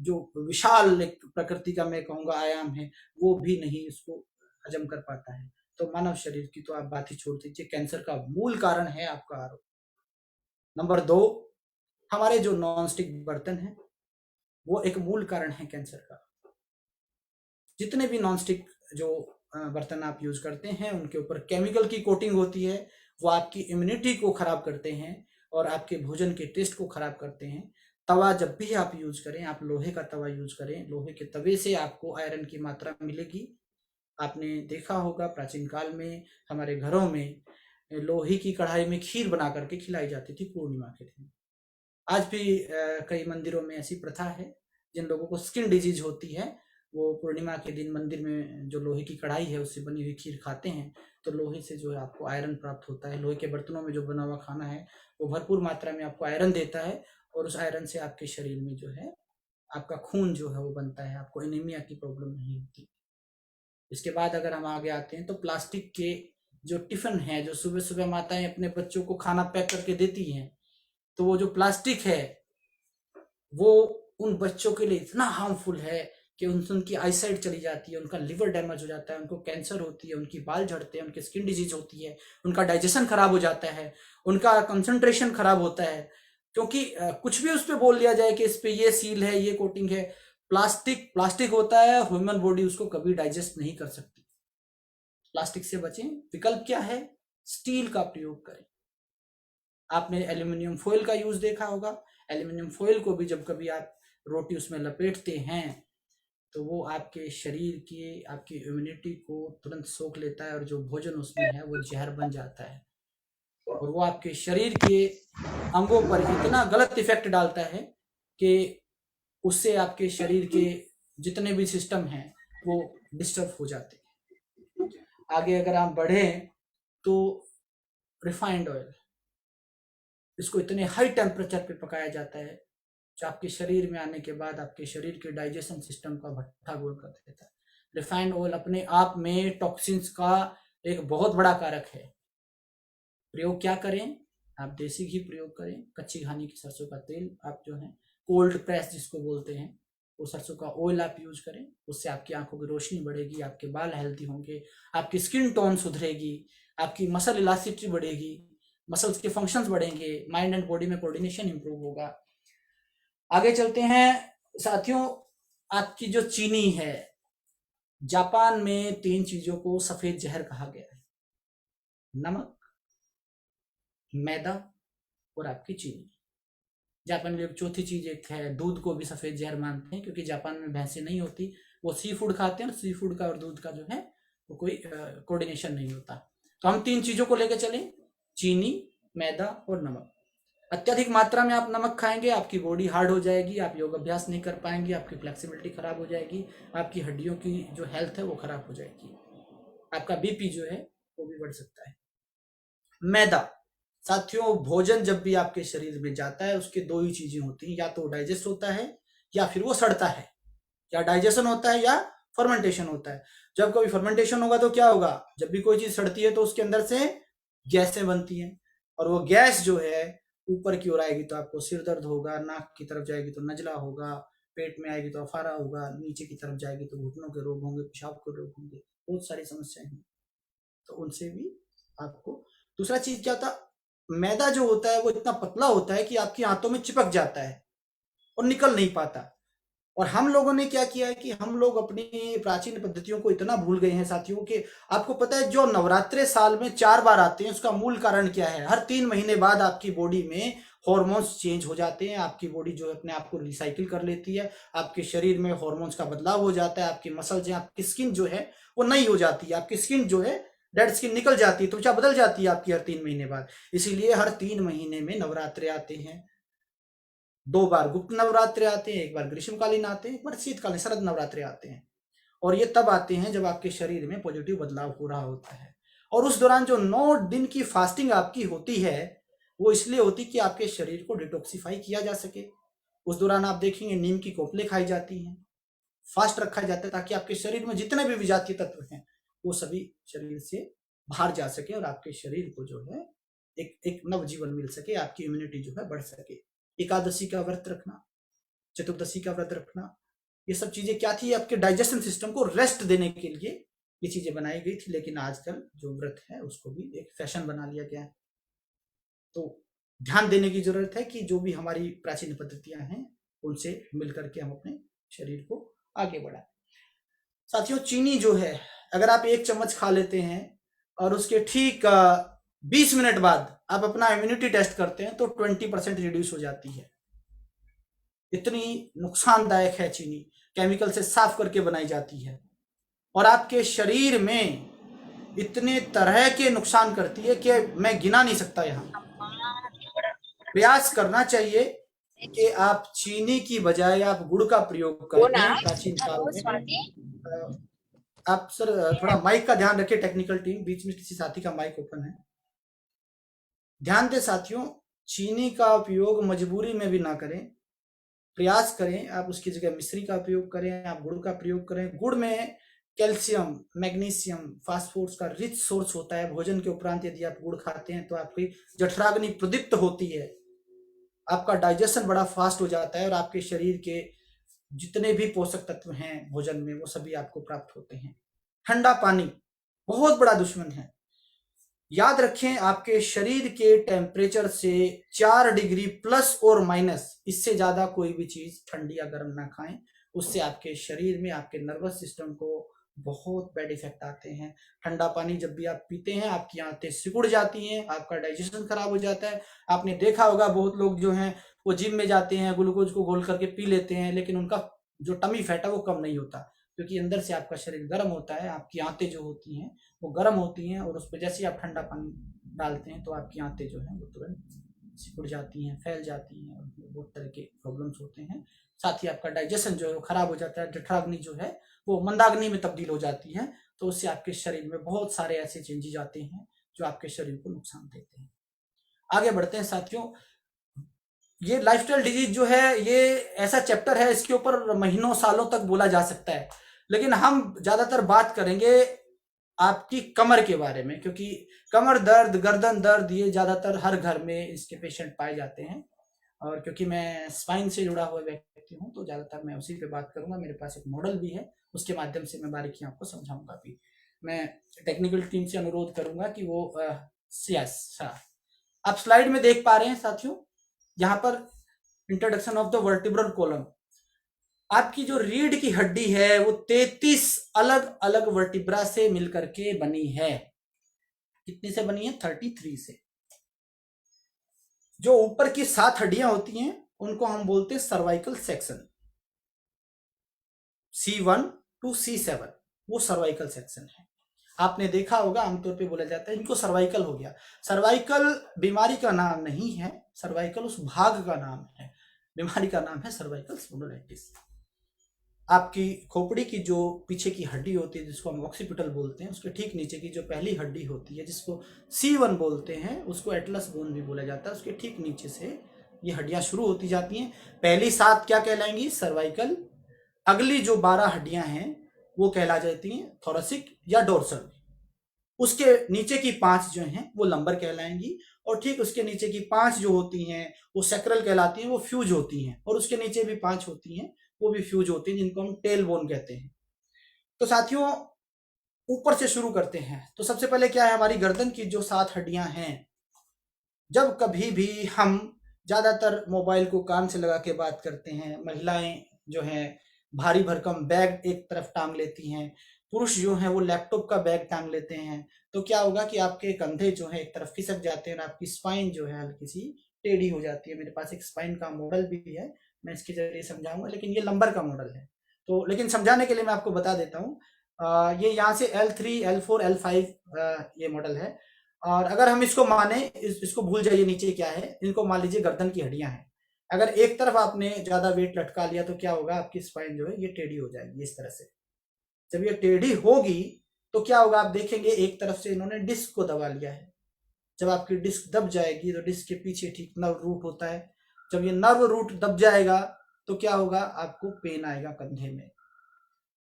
जो विशाल एक प्रकृति का मैं कहूंगा आयाम है, वो भी नहीं उसको हजम कर पाता है। तो मानव शरीर की तो आप बात ही छोड़ दीजिए, कैंसर का मूल कारण है आपका आरओ। नंबर 2, हमारे जो नॉन स्टिक बर्तन हैं वो एक मूल कारण है कैंसर का। जितने भी नॉन स्टिक जो बर्तन आप यूज करते हैं उनके ऊपर केमिकल की कोटिंग होती है, वो आपकी इम्यूनिटी को खराब करते हैं और आपके भोजन के टेस्ट को खराब करते हैं। तवा जब भी आप यूज करें, आप लोहे का तवा यूज करें। लोहे के तवे से आपको आयरन की मात्रा मिलेगी। आपने देखा होगा प्राचीन काल में हमारे घरों में लोहे की कढ़ाई में खीर बना करके खिलाई जाती थी पूर्णिमा के दिन। आज भी कई मंदिरों में ऐसी प्रथा है। जिन लोगों को स्किन डिजीज होती है वो पूर्णिमा के दिन मंदिर में जो लोहे की कढ़ाई है उससे बनी हुई खीर खाते हैं, तो लोहे से जो है आपको आयरन प्राप्त होता है। लोहे के बर्तनों में जो बना हुआ खाना है वो भरपूर मात्रा में आपको आयरन देता है और उस आयरन से आपके शरीर में जो है आपका खून जो है वो बनता है, आपको एनीमिया की प्रॉब्लम नहीं होती। इसके बाद अगर हम आगे आते हैं तो प्लास्टिक के जो टिफिन है, जो सुबह सुबह माताएं अपने बच्चों को खाना पैक करके देती हैं, तो वो जो प्लास्टिक है वो उन बच्चों के लिए इतना हार्मफुल है कि उनकी आईसाइट चली जाती है, उनका लिवर डैमेज हो जाता है, उनको कैंसर होती है, उनकी बाल झड़ते हैं, उनकी स्किन डिजीज होती है, उनका डाइजेशन खराब हो जाता है, उनका कंसंट्रेशन खराब होता है। क्योंकि कुछ भी उस पर बोल दिया जाए कि इस पे ये सील है, ये कोटिंग है, प्लास्टिक प्लास्टिक होता है, ह्यूमन बॉडी उसको कभी डाइजेस्ट नहीं कर सकती। प्लास्टिक से बचें। विकल्प क्या है? स्टील का प्रयोग करें। आपने एल्यूमिनियम फॉइल का यूज देखा होगा। एल्यूमिनियम फॉइल को भी जब कभी आप रोटी उसमें लपेटते हैं तो वो आपके शरीर की, आपकी इम्यूनिटी को तुरंत सोख लेता है और जो भोजन उसमें है वो जहर बन जाता है और वो आपके शरीर के अंगों पर इतना गलत इफेक्ट डालता है कि उससे आपके शरीर के जितने भी सिस्टम हैं वो डिस्टर्ब हो जाते हैं। आगे अगर आप बढ़े तो रिफाइंड ऑयल, इसको इतने हाई टेम्परेचर पे पकाया जाता है जो आपके शरीर में आने के बाद आपके शरीर के डाइजेशन सिस्टम का भट्ठा गोल कर देता है। रिफाइंड ऑयल अपने आप में टॉक्सिन्स का एक बहुत बड़ा कारक है। प्रयोग क्या करें, आप देसी घी प्रयोग करें, कच्ची घानी की सरसों का तेल, आप जो है कोल्ड प्रेस जिसको बोलते हैं वो सरसों का ऑयल आप यूज करें। उससे आपकी आंखों की रोशनी बढ़ेगी, आपके बाल हेल्थी होंगे, आपकी स्किन टोन सुधरेगी, आपकी मसल इलास्टिसिटी बढ़ेगी, मसल्स के फंक्शंस बढ़ेंगे, माइंड एंड बॉडी में कोऑर्डिनेशन इंप्रूव होगा। आगे चलते हैं साथियों, आपकी जो चीनी है, जापान में 3 चीजों को सफेद जहर कहा गया है, नमक, मैदा और आपकी चीनी। जापान में चौथी चीज एक है, दूध को भी सफेद जहर मानते हैं, क्योंकि जापान में भैंसें नहीं होती, वो सी फूड खाते हैं और सी फूड का और दूध का जो है वो कोई कोऑर्डिनेशन नहीं होता। तो हम 3 चीजों को लेकर चलें, चीनी, मैदा और नमक। अत्यधिक मात्रा में आप नमक खाएंगे, आपकी बॉडी हार्ड हो जाएगी, आप योग अभ्यास नहीं कर पाएंगे, आपकी फ्लेक्सिबिलिटी खराब हो जाएगी, आपकी हड्डियों की जो हेल्थ है वो खराब हो जाएगी, आपका बीपी जो है वो भी बढ़ सकता है। मैदा साथियों, भोजन जब भी आपके शरीर में जाता है उसके 2 ही चीजें होती हैं, या तो डाइजेस्ट होता है या फिर वो सड़ता है। या डाइजेशन होता है या फर्मेंटेशन होता है। जब कभी फर्मेंटेशन होगा तो क्या होगा, जब भी कोई चीज सड़ती है तो उसके अंदर से गैसें बनती हैं, और वो गैस जो है ऊपर की ओर आएगी तो आपको सिर दर्द होगा, नाक की तरफ जाएगी तो नजला होगा, पेट में आएगी तो अफारा होगा, नीचे की तरफ जाएगी तो घुटनों के रोग होंगे, पेशाब के रोग होंगे, बहुत सारी समस्याएं हैं, तो उनसे भी आपको। दूसरा चीज क्या था, मैदा जो होता है वो इतना पतला होता है कि आपकी आंतों में चिपक जाता है और निकल नहीं पाता। और हम लोगों ने क्या किया है कि हम लोग अपनी प्राचीन पद्धतियों को इतना भूल गए हैं साथियों कि आपको पता है जो नवरात्रे साल में 4 बार आते हैं उसका मूल कारण क्या है। हर 3 महीने बाद आपकी बॉडी में हॉर्मोन्स चेंज हो जाते हैं, आपकी बॉडी जो है अपने आप को रिसाइकिल कर लेती है, आपके शरीर में हॉर्मोन्स का बदलाव हो जाता है, आपकी मसल्स हैं, आपकी स्किन जो है वो नई हो जाती है, आपकी स्किन जो है डेड स्किन निकल जाती है, त्वचा बदल जाती है आपकी हर 3 महीने बाद। इसीलिए हर 3 महीने में नवरात्रे आते हैं, 2 बार गुप्त नवरात्रे आते हैं, 1 बार ग्रीष्मकालीन आते हैं, 1 बार शीतकालीन शरद नवरात्रे आते हैं। और ये तब आते हैं जब आपके शरीर में पॉजिटिव बदलाव हो रहा होता है। और उस दौरान जो 9 दिन की फास्टिंग आपकी होती है वो इसलिए होती कि आपके शरीर को डिटॉक्सिफाई किया जा सके। उस दौरान आप देखेंगे नीम की कोपले खाई जाती हैं, फास्ट रखा जाता है ताकि आपके शरीर में जितने भी विजातीय तत्व हैं वो सभी शरीर से बाहर जा सके और आपके शरीर को जो है एक नवजीवन मिल सके, आपकी इम्यूनिटी जो है बढ़ सके। एकादशी का व्रत रखना, चतुर्दशी का व्रत रखना, ये सब चीजें क्या थी, आपके डाइजेशन सिस्टम को रेस्ट देने के लिए ये चीजें बनाई गई थी। लेकिन आजकल जो व्रत है उसको भी एक फैशन बना लिया गया है। तो ध्यान देने की जरूरत है कि जो भी हमारी प्राचीन पद्धतियां हैं उनसे मिलकर के हम अपने शरीर को आगे बढ़ाएं। साथियों, चीनी जो है अगर आप 1 चम्मच खा लेते हैं और उसके ठीक 20 मिनट बाद आप अपना इम्यूनिटी टेस्ट करते हैं तो 20% रिड्यूस हो जाती है। इतनी नुकसानदायक है चीनी, केमिकल से साफ करके बनाई जाती है और आपके शरीर में इतने तरह के नुकसान करती है कि मैं गिना नहीं सकता। यहाँ प्रयास करना चाहिए कि आप चीनी की बजाय आप गुड़ का प्रयोग करें। प्राचीन काल में आप सर थोड़ा माइक का ध्यान रखिए, टेक्निकल टीम, बीच में किसी साथी का माइक ओपन है, ध्यान दें साथियों। चीनी का उपयोग मजबूरी में भी ना करें, प्रयास करें आप उसकी जगह मिश्री का उपयोग करें, आप गुड़ का प्रयोग करें। गुड़ में कैल्शियम, मैग्नीशियम, फास्फोरस का रिच सोर्स होता है। भोजन के उपरांत यदि आप गुड़ खाते हैं तो आपकी जठराग्नि प्रदीप्त होती है, आपका डाइजेशन बड़ा फास्ट हो जाता है और आपके शरीर के जितने भी पोषक तत्व हैं भोजन में वो सभी आपको प्राप्त होते हैं। ठंडा पानी बहुत बड़ा दुश्मन है। याद रखें, आपके शरीर के टेम्परेचर से 4 डिग्री प्लस और माइनस, इससे ज्यादा कोई भी चीज ठंडी या गर्म ना खाएं, उससे आपके शरीर में, आपके नर्वस सिस्टम को बहुत बैड इफेक्ट आते हैं। ठंडा पानी जब भी आप पीते हैं आपकी आंतें सिकुड़ जाती हैं, आपका डाइजेशन खराब हो जाता है। आपने देखा होगा बहुत लोग जो हैं वो जिम में जाते हैं, ग्लूकोज को घोल करके पी लेते हैं, लेकिन उनका जो टमी फैट है वो कम नहीं होता, क्योंकि अंदर से आपका शरीर गर्म होता है, आपकी आंतें जो होती हैं वो गर्म होती हैं और उस पर जैसे आप ठंडा पानी डालते हैं तो आपकी आंतें जो हैं वो तुरंत सिकुड़ जाती हैं, फैल जाती हैं और बहुत तरह के प्रॉब्लम्स होते हैं। साथ ही आपका डाइजेशन जो है वो खराब हो जाता है, जठराग्नि जो है वो मंदाग्नि में तब्दील हो जाती है। तो उससे आपके शरीर में बहुत सारे ऐसे चेंजेस आते हैं जो आपके शरीर को नुकसान देते हैं। आगे बढ़ते हैं साथियों, ये लाइफस्टाइल डिजीज जो है ये ऐसा चैप्टर है, इसके ऊपर महीनों सालों तक बोला जा सकता है, लेकिन हम ज्यादातर बात करेंगे आपकी कमर के बारे में, क्योंकि कमर दर्द, गर्दन दर्द ये ज्यादातर हर घर में इसके पेशेंट पाए जाते हैं। और क्योंकि मैं स्पाइन से जुड़ा हुआ व्यक्ति हूँ तो ज्यादातर मैं उसी पे बात करूंगा। मेरे पास एक मॉडल भी है, उसके माध्यम से मैं बारीकी आपको समझाऊंगा भी। मैं टेक्निकल टीम से अनुरोध करूंगा कि वो आप स्लाइड में देख पा रहे हैं साथियों, यहाँ पर introduction of the vertebral column. आपकी जो रीढ़ की हड्डी है वो 33 अलग अलग वर्टिब्रा से मिलकर के बनी है। कितनी से बनी है? 33 से। जो ऊपर की 7 हड्डियां होती हैं उनको हम बोलते हैं cervical section, C1 to C7 वो सर्वाइकल सेक्शन है। आपने देखा होगा आमतौर पे बोला जाता है इनको सर्वाइकल हो गया। सर्वाइकल बीमारी का नाम नहीं है, सर्वाइकल उस भाग का नाम है। बीमारी का नाम है सर्वाइकल स्पॉन्डिलोलाइटिस। आपकी खोपड़ी की जो पीछे की हड्डी होती है जिसको हम ऑक्सीपिटल बोलते हैं, उसके ठीक नीचे की जो पहली हड्डी होती है जिसको C1 बोलते हैं, उसको एटलस बोन भी बोला जाता है, उसके ठीक नीचे से ये हड्डियां शुरू होती जाती हैं। पहली 7 क्या कहलाएंगी? सर्वाइकल। अगली जो 12 हड्डियां हैं वो कहला जाती हैं थोरेसिक या डोर्सल। उसके नीचे की 5 जो हैं वो लंबर कहलाएंगी, और ठीक उसके नीचे की 5 जो होती हैं वो सैक्रल कहलाती हैं, वो फ्यूज होती हैं। और उसके नीचे भी 5 होती हैं वो भी फ्यूज होती हैं, जिनको हम टेल बोन कहते हैं। तो साथियों ऊपर से शुरू करते हैं। तो सबसे पहले क्या है, हमारी गर्दन की जो 7 हड्डियां हैं, जब कभी भी हम ज्यादातर मोबाइल को कान से लगा के बात करते हैं, महिलाएं जो हैं भारी भरकम बैग एक तरफ टांग लेती हैं, पुरुष जो हैं वो लैपटॉप का बैग टांग लेते हैं, तो क्या होगा कि आपके कंधे जो है एक तरफ खिसक जाते हैं और आपकी स्पाइन जो है हल्की सी टेढ़ी हो जाती है। मेरे पास एक स्पाइन का मॉडल भी है, मैं इसके जरिए समझाऊंगा, लेकिन ये लंबर का मॉडल है। तो लेकिन समझाने के लिए मैं आपको बता देता हूँ, ये यहाँ से L3, L4, L5 ये मॉडल है। और अगर हम इसको माने, इसको भूल जाइए नीचे क्या है, इनको मान लीजिए गर्दन की हड्डियां हैं। अगर एक तरफ आपने ज्यादा वेट लटका लिया तो क्या होगा, आपकी स्पाइन जो है ये टेढ़ी हो जाएगी इस तरह से। जब ये टेढ़ी होगी तो क्या होगा, आप देखेंगे एक तरफ से इन्होंने डिस्क को दबा लिया है। जब आपकी डिस्क दब जाएगी तो डिस्क के पीछे ठीक नर्व रूट होता है, जब ये नर्व रूट दब जाएगा तो क्या होगा, आपको पेन आएगा कंधे में।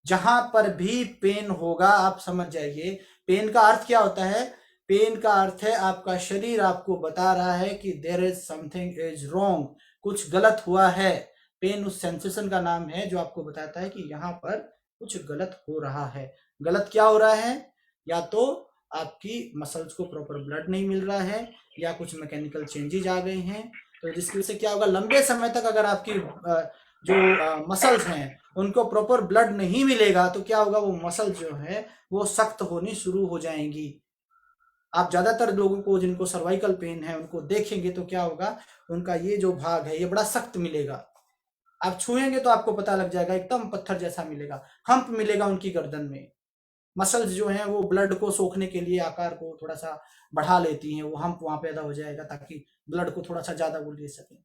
जहां पर भी पेन होगा आप समझ जाइए, पेन का अर्थ क्या होता है? पेन का अर्थ है आपका शरीर आपको बता रहा है कि there is something is wrong, कुछ गलत हुआ है। पेन उस सेंसेशन का नाम है जो आपको बताता है कि यहाँ पर कुछ गलत हो रहा है। गलत क्या हो रहा है? या तो आपकी मसल्स को प्रॉपर ब्लड नहीं मिल रहा है, या कुछ मैकेनिकल चेंजेज आ गए हैं। तो जिसकी वजह से क्या होगा, लंबे समय तक अगर आपकी जो मसल्स हैं उनको प्रॉपर ब्लड नहीं मिलेगा तो क्या होगा, वो मसल जो है वो सख्त होनी शुरू हो जाएंगी। आप ज्यादातर लोगों को जिनको सर्वाइकल पेन है उनको देखेंगे तो क्या होगा, उनका ये जो भाग है ये बड़ा सख्त मिलेगा। आप छुएंगे तो आपको पता लग जाएगा, एकदम पत्थर जैसा मिलेगा, हम्प मिलेगा उनकी गर्दन में। मसल्स जो हैं वो ब्लड को सोखने के लिए आकार को थोड़ा सा बढ़ा लेती हैं, वो हम्प वहां पैदा हो जाएगा ताकि ब्लड को थोड़ा सा ज्यादा वो ले सके।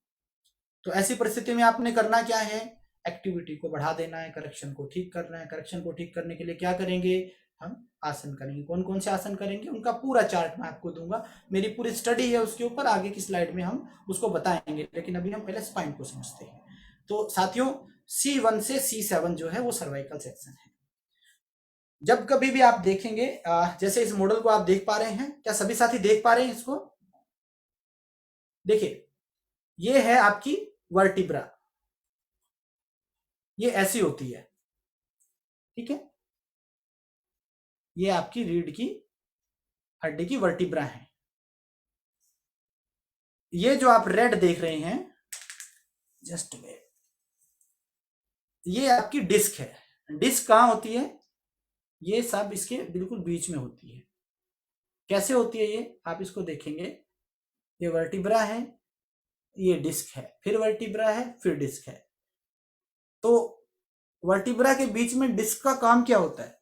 तो ऐसी परिस्थिति में आपने करना क्या है, एक्टिविटी को बढ़ा देना है, करेक्शन को ठीक करना है। करेक्शन को ठीक करने के लिए क्या करेंगे, हम आसन करेंगे। कौन कौन से आसन करेंगे उनका पूरा चार्ट मैं आपको दूंगा, मेरी पूरी स्टडी है उसके ऊपर, आगे की स्लाइड में हम उसको बताएंगे, लेकिन अभी हम पहले स्पाइन को समझते हैं। तो साथियों C1 से C7 जो है वो सर्वाइकल सेक्शन है। जब कभी भी आप देखेंगे, जैसे इस मॉडल को आप देख पा रहे हैं, क्या सभी साथी देख पा रहे हैं इसको? देखिए ये है आपकी वर्टिब्रा, ये ऐसी होती है, ठीक है। ये आपकी रीढ़ की हड्डी की वर्टिब्रा है। ये जो आप रेड देख रहे हैं, जस्ट वेट, ये आपकी डिस्क है। डिस्क कहाँ होती है? ये सब इसके बिल्कुल बीच में होती है। कैसे होती है ये, आप इसको देखेंगे, ये वर्टिब्रा है, ये डिस्क है, फिर वर्टिब्रा है, फिर डिस्क है। तो वर्टिब्रा के बीच में डिस्क का काम क्या होता है?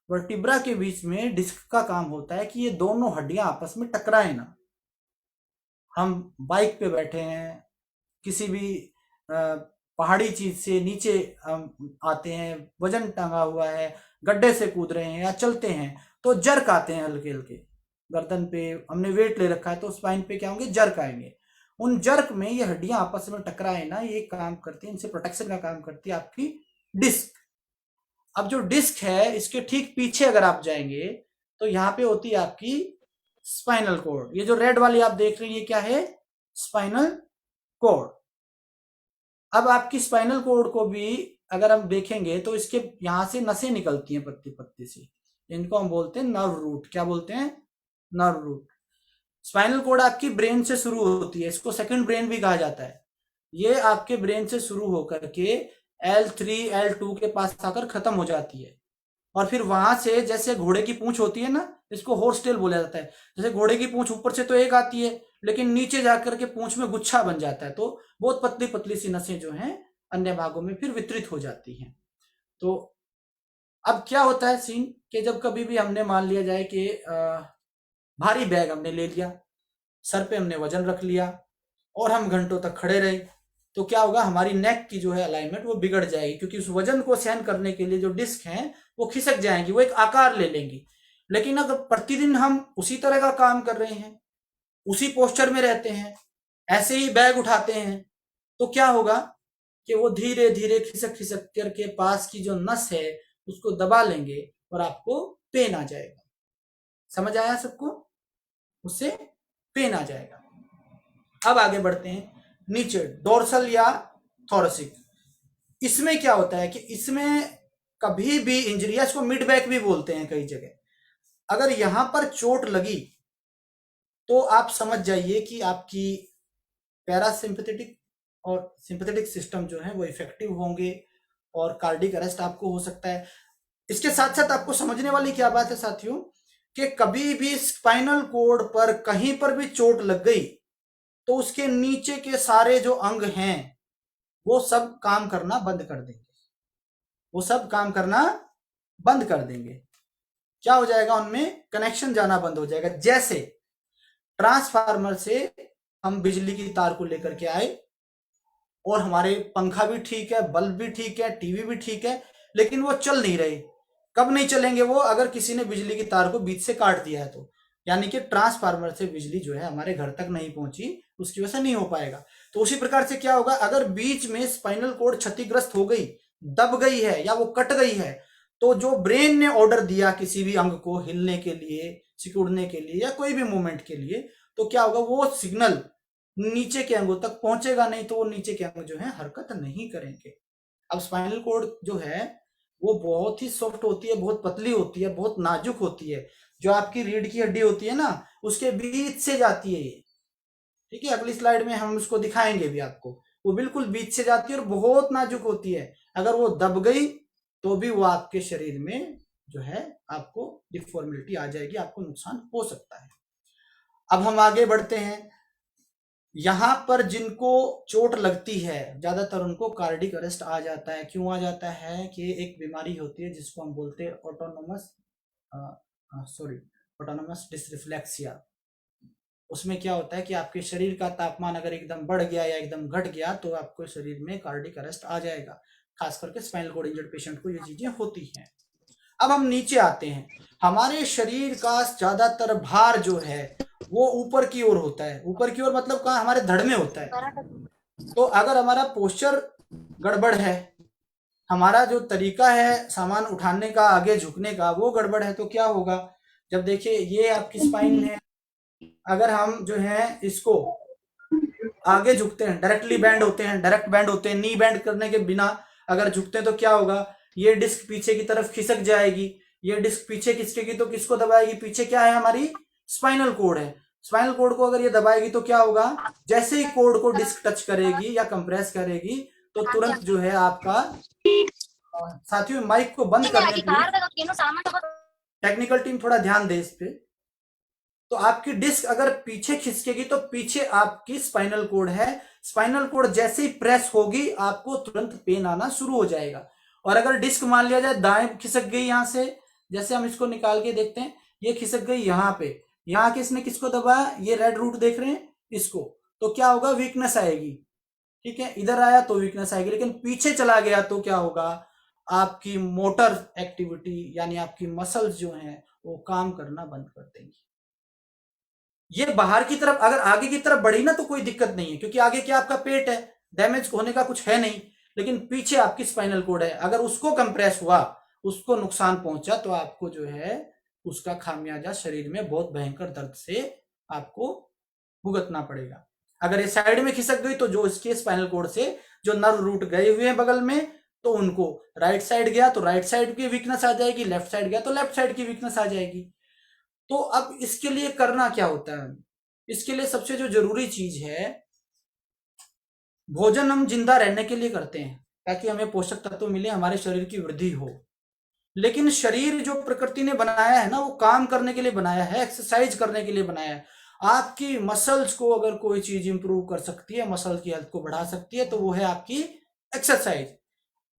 वर्टिब्रा के बीच में डिस्क का काम होता है कि ये दोनों हड्डियां आपस में टकराए ना। हम बाइक पे बैठे हैं, किसी भी पहाड़ी चीज से नीचे आते हैं, वजन टंगा हुआ है, गड्ढे से कूद रहे हैं या चलते हैं तो जर्क आते हैं हल्के हल्के। गर्दन पे हमने वेट ले रखा है तो स्पाइन पे क्या होंगे, जर्क आएंगे। उन जर्क में ये हड्डियां आपस में टकराए ना, ये काम करती है, इनसे प्रोटेक्शन का काम करती है आपकी डिस्क। अब जो डिस्क है इसके ठीक पीछे अगर आप जाएंगे तो यहाँ पे होती है आपकी स्पाइनल कॉर्ड। ये जो रेड वाली आप देख रहे हैं ये क्या है? Spinal cord. अब आपकी स्पाइनल कॉर्ड को भी अगर हम देखेंगे तो इसके यहां से नसें निकलती हैं पत्ती पत्ती से, इनको हम बोलते हैं नर्व रूट। क्या बोलते हैं? Nerve root. स्पाइनल कॉर्ड आपकी ब्रेन से शुरू होती है, इसको सेकंड ब्रेन भी कहा जाता है। ये आपके ब्रेन से शुरू होकर के L3 L2 के पास आकर खत्म हो जाती है, और फिर वहां से जैसे घोड़े की पूंछ होती है ना, इसको हॉर्स टेल बोला जाता है। जैसे घोड़े की पूंछ ऊपर से तो एक आती है, लेकिन नीचे जाकर के पूंछ में गुच्छा बन जाता है, तो बहुत पतली पतली सी नसें जो हैं अन्य भागों में फिर वितरित हो जाती हैं। तो अब क्या होता है सीन कि जब कभी भी हमने मान लिया जाए कि भारी बैग हमने ले लिया, सर पे हमने वजन रख लिया और हम घंटों तक खड़े रहे, तो क्या होगा? हमारी नेक की जो है अलाइनमेंट वो बिगड़ जाएगी, क्योंकि उस वजन को सहन करने के लिए जो डिस्क हैं वो खिसक जाएंगी, वो एक आकार ले लेंगी। लेकिन अगर प्रतिदिन हम उसी तरह का काम कर रहे हैं, उसी पोस्चर में रहते हैं, ऐसे ही बैग उठाते हैं, तो क्या होगा कि वो धीरे धीरे खिसक खिसक करके पास की जो नस है उसको दबा लेंगे और आपको पेन आ जाएगा। समझ आया सबको? उससे पेन आ जाएगा। अब आगे बढ़ते हैं नीचे, डोर्सल या थोरेसिक। इसमें क्या होता है कि इसमें कभी भी इंजरी, इसको मिड बैक भी बोलते हैं कई जगह, अगर यहां पर चोट लगी तो आप समझ जाइए कि आपकी पैरासिम्पैथेटिक और सिंपैथेटिक सिस्टम जो है वो इफेक्टिव होंगे और कार्डिक अरेस्ट आपको हो सकता है। इसके साथ साथ आपको समझने वाली क्या बात है साथियों, कि कभी भी स्पाइनल कॉर्ड पर कहीं पर भी चोट लग गई तो उसके नीचे के सारे जो अंग हैं वो सब काम करना बंद कर देंगे, वो सब काम करना बंद कर देंगे। क्या हो जाएगा? उनमें कनेक्शन जाना बंद हो जाएगा। जैसे ट्रांसफार्मर से हम बिजली की तार को लेकर के आए और हमारे पंखा भी ठीक है, बल्ब भी ठीक है, टीवी भी ठीक है, लेकिन वो चल नहीं रहे। कब नहीं चलेंगे वो? अगर किसी ने बिजली की तार को बीच से काट दिया है तो, यानी कि ट्रांसफार्मर से बिजली जो है हमारे घर तक नहीं पहुंची, उसकी वजह से नहीं हो पाएगा। तो उसी प्रकार से क्या होगा, अगर बीच में स्पाइनल कॉर्ड क्षतिग्रस्त हो गई, दब गई है या वो कट गई है, तो जो ब्रेन ने ऑर्डर दिया किसी भी अंग को हिलने के लिए, सिकुड़ने के लिए या कोई भी मूवमेंट के लिए, तो क्या होगा? वो सिग्नल नीचे के अंगों तक पहुंचेगा नहीं, तो वो नीचे के अंग जो है हरकत नहीं करेंगे। अब स्पाइनल कॉर्ड जो है वो बहुत ही सॉफ्ट होती है, बहुत पतली होती है, बहुत नाजुक होती है। जो आपकी रीढ़ की हड्डी होती है ना, उसके बीच से जाती है ये, ठीक है? अगली स्लाइड में हम उसको दिखाएंगे भी आपको। वो बिल्कुल बीच से जाती है और बहुत नाजुक होती है। अगर वो दब गई तो भी वो आपके शरीर में जो है आपको डिफॉर्मिलिटी आ जाएगी, आपको नुकसान हो सकता है। अब हम आगे बढ़ते हैं। यहां पर जिनको चोट लगती है ज्यादातर उनको कार्डिक अरेस्ट आ जाता है। क्यों आ जाता है? कि एक बीमारी होती है जिसको हम बोलते हैं ऑटोनोमस डिसरिफ्लेक्सिया। उसमें क्या होता है कि आपके शरीर का तापमान अगर एकदम बढ़ गया या एकदम घट गया तो आपको शरीर में कार्डिक अरेस्ट आ जाएगा। खास करके स्पाइनल कॉर्ड इंजर्ड पेशेंट को ये चीजें होती हैं। अब हम नीचे आते हैं। हमारे शरीर का ज्यादातर भार जो है वो ऊपर की ओर होता है। ऊपर की ओर मतलब कहाँ? हमारे धड़ में होता है। तो अगर हमारा पोस्चर गड़बड़ है, हमारा जो तरीका है सामान उठाने का, आगे झुकने का, वो गड़बड़ है, तो क्या होगा? जब देखिए ये आपकी स्पाइन है, अगर हम जो है इसको आगे झुकते हैं, डायरेक्टली बैंड होते हैं, डायरेक्ट बैंड होते हैं, नी बैंड करने के बिना अगर झुकते हैं तो क्या होगा? ये डिस्क पीछे की तरफ खिसक जाएगी। ये डिस्क पीछे खिसकेगी तो किसको दबाएगी? पीछे क्या है? हमारी स्पाइनल कॉर्ड है। स्पाइनल कॉर्ड को अगर ये दबाएगी तो क्या होगा? जैसे ही कॉर्ड को डिस्क टच करेगी या कंप्रेस करेगी तो तुरंत जो है आपका, साथियों माइक को बंद कर लें, टेक्निकल टीम थोड़ा ध्यान दे इस पे। तो आपकी डिस्क अगर पीछे खिसकेगी तो पीछे आपकी स्पाइनल कॉर्ड है। स्पाइनल कॉर्ड जैसे ही प्रेस होगी आपको तुरंत पेन आना शुरू हो जाएगा। और अगर डिस्क मान लिया जाए दाएं खिसक गई यहां से, जैसे हम इसको निकाल के देखते हैं, ये खिसक गई यहाँ पे, यहाँ के इसने किसको दबाया? ये रेड रूट देख रहे हैं इसको, तो क्या होगा? वीकनेस आएगी। ठीक है, इधर आया तो वीकनेस आएगी, लेकिन पीछे चला गया तो क्या होगा? आपकी मोटर एक्टिविटी यानी आपकी मसल्स जो हैं वो काम करना बंद कर देंगी। ये बाहर की तरफ अगर आगे की तरफ बढ़ी ना तो कोई दिक्कत नहीं है, क्योंकि आगे क्या आपका पेट है, डैमेज होने का कुछ है नहीं। लेकिन पीछे आपकी स्पाइनल कोड है, अगर उसको कंप्रेस हुआ, उसको नुकसान पहुंचा, तो आपको जो है उसका खामियाजा शरीर में बहुत भयंकर दर्द से आपको भुगतना पड़ेगा। अगर ये साइड में खिसक गई तो जो इसके स्पाइनल कोड से जो नर्व रूट गए हुए हैं बगल में, तो उनको राइट साइड गया तो राइट साइड की वीकनेस आ जाएगी, लेफ्ट साइड गया तो लेफ्ट साइड की वीकनेस आ जाएगी। तो अब इसके लिए करना क्या होता है? इसके लिए सबसे जो जरूरी चीज है, भोजन हम जिंदा रहने के लिए करते हैं ताकि हमें पोषक तत्व मिले, हमारे शरीर की वृद्धि हो। लेकिन शरीर जो प्रकृति ने बनाया है ना, वो काम करने के लिए बनाया है, एक्सरसाइज करने के लिए बनाया है। आपकी मसल्स को अगर कोई चीज इंप्रूव कर सकती है, मसल की हेल्थ को बढ़ा सकती है, तो वो है आपकी एक्सरसाइज।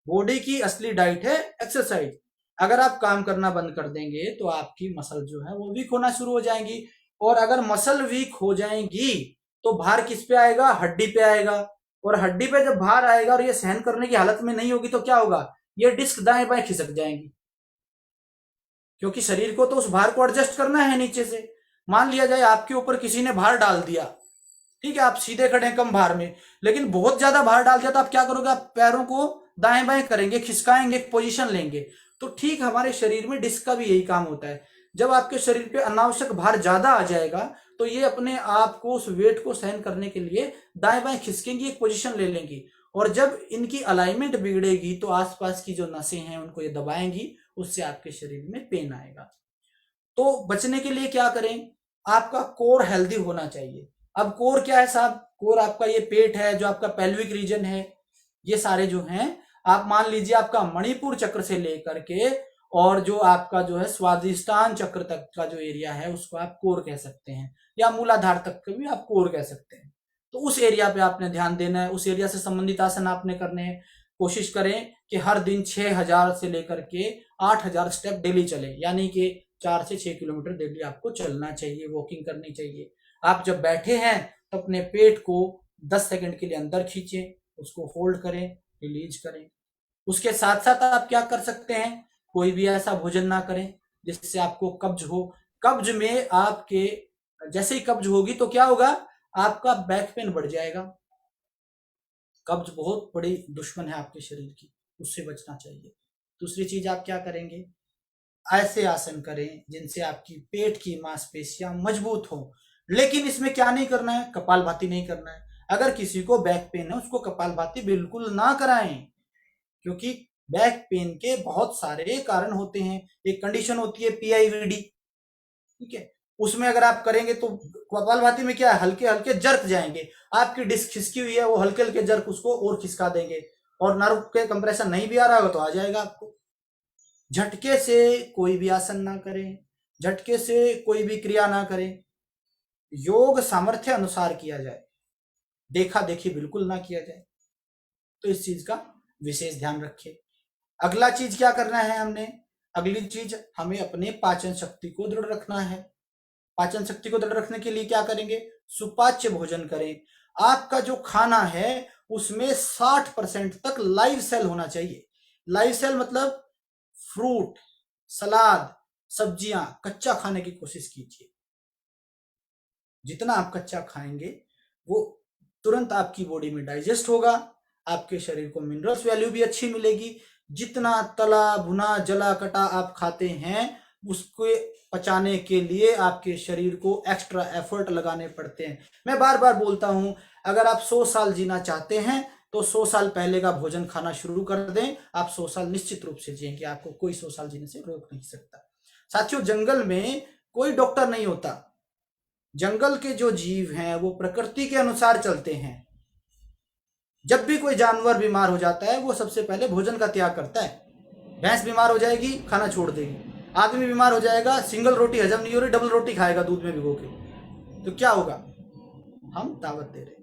बॉडी की असली डाइट है एक्सरसाइज। अगर आप काम करना बंद कर देंगे तो आपकी मसल जो है वो वीक होना शुरू हो जाएंगी, और अगर मसल वीक हो जाएंगी तो भार किस पे आएगा? हड्डी पे आएगा। और हड्डी पे जब भार आएगा और ये सहन करने की हालत में नहीं होगी तो क्या होगा? ये डिस्क दाएं बाएं खिसक जाएंगी, क्योंकि शरीर को तो उस भार को एडजस्ट करना है नीचे से। मान लिया जाए आपके ऊपर किसी ने भार डाल दिया, ठीक है, आप सीधे खड़े हैं कम भार में, लेकिन बहुत ज्यादा भार डाल दिया तो आप क्या करोगे? आप पैरों को दाएं बाएं करेंगे, खिसकाएंगे, एक पोजीशन लेंगे। तो ठीक हमारे शरीर में डिस्क का भी यही काम होता है। जब आपके शरीर पे अनावश्यक भार ज्यादा आ जाएगा तो ये अपने आप को, उस वेट को सहन करने के लिए दाएं बाएं खिसकेंगी, एक पोजीशन ले लेंगी। और जब इनकी अलाइनमेंट बिगड़ेगी तो आसपास की जो नसें हैं उनको ये दबाएंगी, उससे आपके शरीर में पेन आएगा। तो बचने के लिए क्या करें? आपका कोर हेल्दी होना चाहिए। अब कोर क्या है साहब? कोर आपका ये पेट है, जो आपका पेल्विक रीजन है, ये सारे जो हैं, आप मान लीजिए आपका मणिपुर चक्र से लेकर के और जो आपका जो है स्वादिष्टान चक्र तक का जो एरिया है उसको आप कोर कह सकते हैं, या मूलाधार तक का भी आप कोर कह सकते हैं। तो उस एरिया पे आपने ध्यान देना है, उस एरिया से संबंधित आसन आपने करने हैं। कोशिश करें कि हर दिन 6000 से लेकर के 8000 स्टेप डेली चले, यानी कि 4 से 6 किलोमीटर डेली आपको चलना चाहिए, वॉकिंग करनी चाहिए। आप जब बैठे हैं तो अपने पेट को 10 सेकंड के लिए अंदर खींचें, उसको फोल्ड करें, रिलीज करें। उसके साथ साथ आप क्या कर सकते हैं? कोई भी ऐसा भोजन ना करें जिससे आपको कब्ज हो। कब्ज में आपके जैसे ही कब्ज होगी तो क्या होगा? आपका बैक पेन बढ़ जाएगा। कब्ज बहुत बड़ी दुश्मन है आपके शरीर की, उससे बचना चाहिए। दूसरी चीज आप क्या करेंगे? ऐसे आसन करें जिनसे आपकी पेट की मांसपेशियां मजबूत हो। लेकिन इसमें क्या नहीं करना है? कपालभाति नहीं करना है। अगर किसी को बैक पेन है उसको कपालभाति बिल्कुल ना कराएं, क्योंकि बैक पेन के बहुत सारे कारण होते हैं। एक कंडीशन होती है PIVD, ठीक है, उसमें अगर आप करेंगे तो कपालभाति में क्या है? हल्के हल्के जर्क जाएंगे, आपकी डिस्क खिसकी हुई है, वो हल्के हल्के जर्क उसको और खिसका देंगे, और नर्व के कंप्रेशन नहीं भी आ रहा होगा तो आ जाएगा आपको। झटके से कोई भी आसन ना करें, झटके से कोई भी क्रिया ना करें। योग सामर्थ्य अनुसार किया जाए, देखा देखी बिल्कुल ना किया जाए। तो इस चीज का विशेष ध्यान रखें। अगला चीज क्या करना है हमने? अगली चीज, हमें अपने पाचन शक्ति को दृढ़ रखना है। पाचन शक्ति को दृढ़ रखने के लिए क्या करेंगे? सुपाच्य भोजन करें। आपका जो खाना है उसमें 60% तक लाइव सेल होना चाहिए। लाइव सेल मतलब फ्रूट, सलाद, सब्जियां, कच्चा खाने की कोशिश कीजिए। जितना आप कच्चा खाएंगे वो तुरंत आपकी बॉडी में डाइजेस्ट होगा, आपके शरीर को मिनरल्स वैल्यू भी अच्छी मिलेगी। जितना तला भुना जला कटा आप खाते हैं उसको पचाने के लिए आपके शरीर को एक्स्ट्रा एफर्ट लगाने पड़ते हैं। मैं बार बार बोलता हूं, अगर आप 100 साल जीना चाहते हैं तो 100 साल पहले का भोजन खाना शुरू कर दें, आप 100 साल निश्चित रूप से जिएंगे, आपको कोई 100 साल जीने से रोक नहीं सकता। साथियों, जंगल में कोई डॉक्टर नहीं होता। जंगल के जो जीव हैं वो प्रकृति के अनुसार चलते हैं। जब भी कोई जानवर बीमार हो जाता है वो सबसे पहले भोजन का त्याग करता है। भैंस बीमार हो जाएगी, खाना छोड़ देगी। आदमी बीमार हो जाएगा, सिंगल रोटी हजम नहीं हो रही, डबल रोटी खाएगा दूध में भिगो के। तो क्या होगा? हम दावत दे रहे हैं।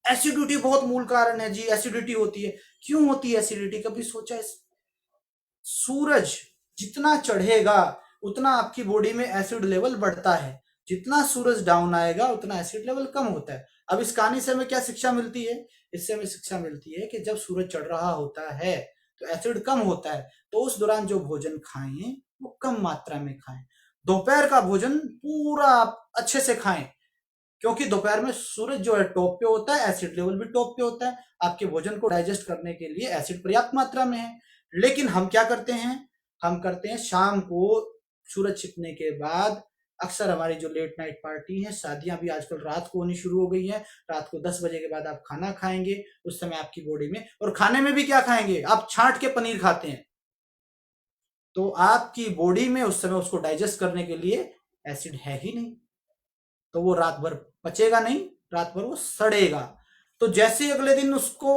एसिडिटी बहुत मूल कारण है जी, एसिडिटी होती है। क्यों होती है एसिडिटी? कभी सोचा है? सूरज जितना चढ़ेगा उतना आपकी बॉडी में एसिड लेवल बढ़ता है, जितना सूरज डाउन आएगा उतना एसिड लेवल कम होता है। अब इस कहानी से हमें क्या शिक्षा मिलती है? इससे हमें शिक्षा मिलती है कि जब सूरज चढ़ रहा होता है तो एसिड कम होता है, तो उस दौरान जो भोजन खाएं वो कम मात्रा में खाएं। दोपहर का भोजन पूरा अच्छे से खाएं, क्योंकि दोपहर में सूरज जो है टॉप पे होता है, एसिड लेवल भी टॉप पे होता है, आपके भोजन को डाइजेस्ट करने के लिए एसिड पर्याप्त मात्रा में है। लेकिन हम क्या करते हैं, हम करते हैं शाम को सूरज छिपने के बाद, अक्सर हमारी जो लेट नाइट पार्टी है, शादियां भी आजकल रात को होनी शुरू हो गई हैं, रात को 10 बजे के बाद आप खाना खाएंगे, उस समय आपकी बॉडी में, और खाने में भी क्या खाएंगे, आप छांट के पनीर खाते हैं, तो आपकी बॉडी में उस समय उसको डाइजेस्ट करने के लिए एसिड है ही नहीं, तो वो रात भर पचेगा नहीं, रात भर वो सड़ेगा। तो जैसे ही अगले दिन उसको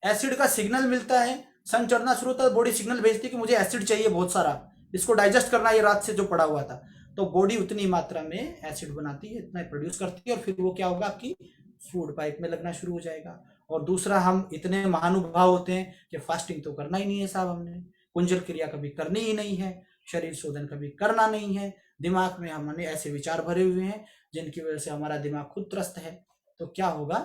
एसिड का सिग्नल मिलता है, सन चढ़ना शुरू होता है, बॉडी सिग्नल भेजती है कि मुझे एसिड चाहिए बहुत सारा, इसको डाइजेस्ट करना है ये रात से जो पड़ा हुआ था, तो बॉडी उतनी मात्रा में एसिड बनाती है, इतना प्रोड्यूस करती है, और फिर वो क्या होगा, आपकी फूड पाइप में लगना शुरू हो जाएगा। और दूसरा, हम इतने महानुभाव होते हैं कि फास्टिंग तो करना ही नहीं है साहब, हमने कुंजल क्रिया कभी करनी ही नहीं है, शरीर शोधन कभी करना नहीं है, दिमाग में हमने ऐसे विचार भरे हुए हैं जिनकी वजह से हमारा दिमाग खुद त्रस्त है, तो क्या होगा,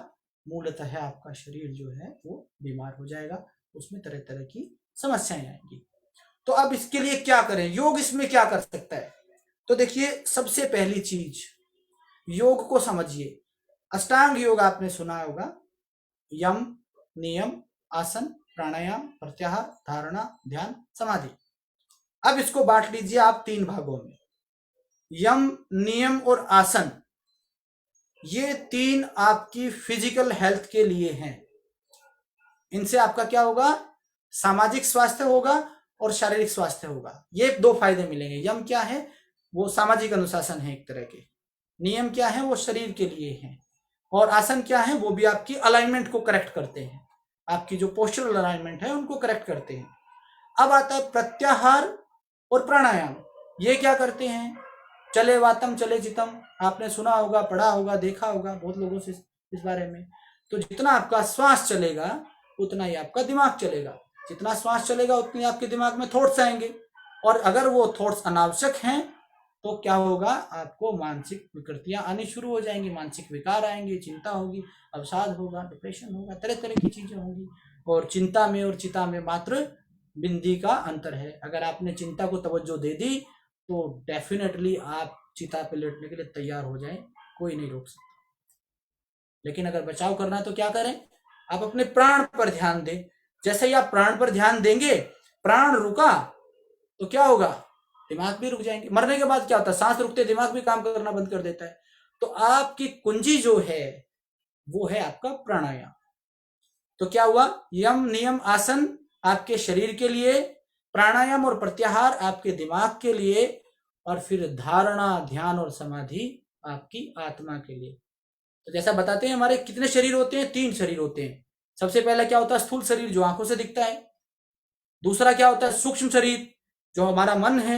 मूलतः आपका शरीर जो है वो बीमार हो जाएगा, उसमें तरह तरह की समस्याएं आएंगी। तो अब इसके लिए क्या करें, योग इसमें क्या कर सकता है? तो देखिए, सबसे पहली चीज, योग को समझिए। अष्टांग योग आपने सुना होगा, यम, नियम, आसन, प्राणायाम, प्रत्याहार, धारणा, ध्यान, समाधि। अब इसको बांट लीजिए आप 3 भागों में। यम, नियम और आसन, ये 3 आपकी फिजिकल हेल्थ के लिए हैं। इनसे आपका क्या होगा, सामाजिक स्वास्थ्य होगा और शारीरिक स्वास्थ्य होगा। ये 2 फायदे मिलेंगे। यम क्या है, वो सामाजिक अनुशासन है एक तरह के, नियम क्या है, वो शरीर के लिए है, और आसन क्या है, वो भी आपकी अलाइनमेंट को करेक्ट करते हैं, आपकी जो पोस्चरल अलाइनमेंट है उनको करेक्ट करते हैं। अब आता है प्रत्याहार और प्राणायाम। ये क्या करते हैं, चले वातम चले चितम, आपने सुना होगा, पढ़ा होगा, देखा होगा बहुत लोगों से इस बारे में। तो जितना आपका श्वास चलेगा उतना ही आपका दिमाग चलेगा, जितना श्वास चलेगा उतनी आपके दिमाग में थॉट्स आएंगे, और अगर वो थॉट्स अनावश्यक हैं तो क्या होगा, आपको मानसिक विकृतियां आनी शुरू हो जाएंगी, मानसिक विकार आएंगे, चिंता होगी, अवसाद होगा, डिप्रेशन होगा, तरह तरह की चीजें होंगी। और चिंता में और चिता में मात्र बिंदी का अंतर है। अगर आपने चिंता को तवज्जो दे दी तो डेफिनेटली आप चिता पे लेटने के लिए तैयार हो जाएं, कोई नहीं रोक सकता। लेकिन अगर बचाव करना है तो क्या करें, आप अपने प्राण पर ध्यान दें। जैसे ही आप प्राण पर ध्यान देंगे, प्राण रुका तो क्या होगा, दिमाग भी रुक जाएंगे। मरने के बाद क्या होता है, सांस रुकते दिमाग भी काम करना बंद कर देता है। तो आपकी कुंजी जो है वो है आपका प्राणायाम। तो क्या हुआ, यम, नियम, आसन आपके शरीर के लिए, प्राणायाम और प्रत्याहार आपके दिमाग के लिए, और फिर धारणा, ध्यान और समाधि आपकी आत्मा के लिए। तो जैसा बताते हैं, हमारे कितने शरीर होते हैं, 3 शरीर होते हैं। सबसे पहला क्या होता है, स्थूल शरीर जो आंखों से दिखता है। दूसरा क्या होता है, सूक्ष्म शरीर जो हमारा मन है।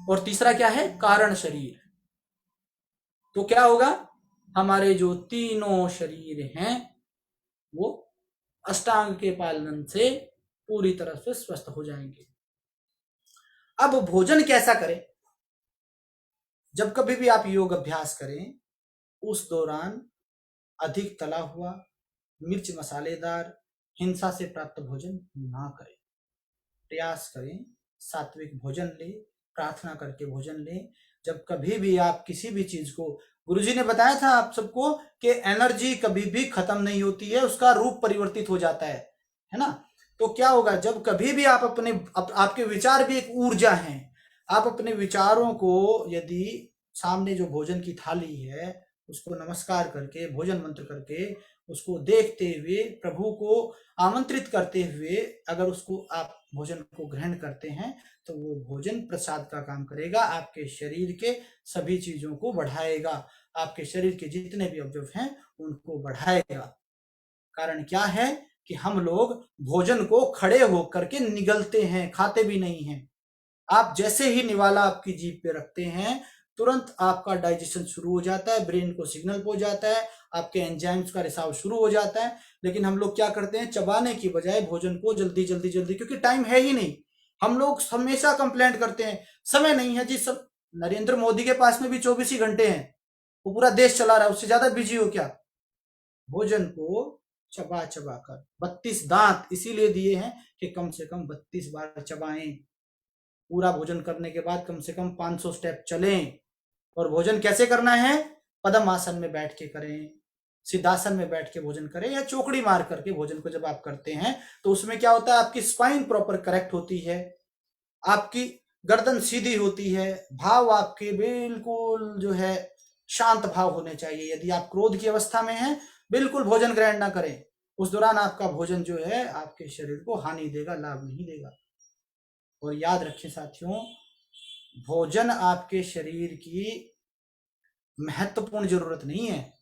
और तीसरा क्या है, कारण शरीर। तो क्या होगा, हमारे जो तीनों शरीर हैं वो अष्टांग के पालन से पूरी तरह से स्वस्थ हो जाएंगे। अब भोजन कैसा करें, जब कभी भी आप योग अभ्यास करें उस दौरान अधिक तला हुआ, मिर्च मसालेदार, हिंसा से प्राप्त भोजन ना करें। प्रयास करें सात्विक भोजन लें, प्रार्थना करके भोजन लें। जब कभी भी आप किसी भी चीज को, गुरुजी ने बताया था आप सबको कि एनर्जी कभी भी खत्म नहीं होती है, उसका रूप परिवर्तित हो जाता है ना। तो क्या होगा, जब कभी भी आप आपके विचार भी एक ऊर्जा है, आप अपने विचारों को यदि सामने जो भोजन की थाली है उसको नमस्कार करके, भोजन मंत्र करके, उसको देखते हुए, प्रभु को आमंत्रित करते हुए अगर उसको आप भोजन को ग्रहण करते हैं तो वो भोजन प्रसाद का काम करेगा, आपके शरीर के सभी चीजों को बढ़ाएगा, आपके शरीर के जितने भी अवयव हैं उनको बढ़ाएगा। कारण क्या है कि हम लोग भोजन को खड़े होकर के निगलते हैं, खाते भी नहीं हैं। आप जैसे ही निवाला आपकी जीभ पे रखते हैं तुरंत आपका डाइजेशन शुरू हो जाता है, ब्रेन को सिग्नल पहुंच जाता है, आपके एंजाइम्स का रिसाव शुरू हो जाता है। लेकिन हम लोग क्या करते हैं, चबाने की बजाय भोजन को जल्दी जल्दी जल्दी, क्योंकि टाइम है ही नहीं। हम लोग हमेशा कंप्लेंट करते हैं समय नहीं है जी। सब नरेंद्र मोदी के पास में भी 24 ही घंटे हैं, वो पूरा देश चला रहा है, उससे ज्यादा बिजी हो क्या। भोजन को चबा चबा कर, 32 दांत इसीलिए दिए हैं कि कम से कम 32 बार चबाएं। पूरा भोजन करने के बाद कम से कम 500 स्टेप चलें। और भोजन कैसे करना है, पद्म आसन में बैठ के करें, सिद्धासन में बैठ के भोजन करें, या चौकड़ी मार करके भोजन को जब आप करते हैं तो उसमें क्या होता है, आपकी स्पाइन प्रॉपर करेक्ट होती है, आपकी गर्दन सीधी होती है, भाव आपके बिल्कुल जो है शांत भाव होने चाहिए। यदि आप क्रोध की अवस्था में हैं, बिल्कुल भोजन ग्रहण ना करें, उस दौरान आपका भोजन जो है आपके शरीर को हानि देगा, लाभ नहीं देगा। और याद रखें साथियों, भोजन आपके शरीर की महत्वपूर्ण जरूरत नहीं है।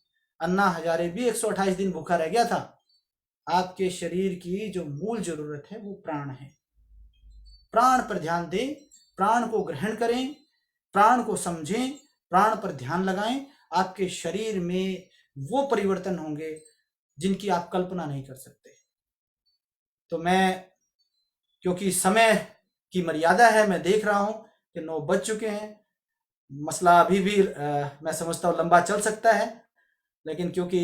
अन्ना हजारे भी 128 दिन भूखा रह गया था। आपके शरीर की जो मूल जरूरत है वो प्राण है। प्राण पर ध्यान दें, प्राण को ग्रहण करें, प्राण को समझें, प्राण पर ध्यान लगाएं, आपके शरीर में वो परिवर्तन होंगे जिनकी आप कल्पना नहीं कर सकते। तो मैं, क्योंकि समय की मर्यादा है, मैं देख रहा हूं कि 9 बज चुके हैं, मसला अभी भी मैं समझता हूं लंबा चल सकता है, लेकिन क्योंकि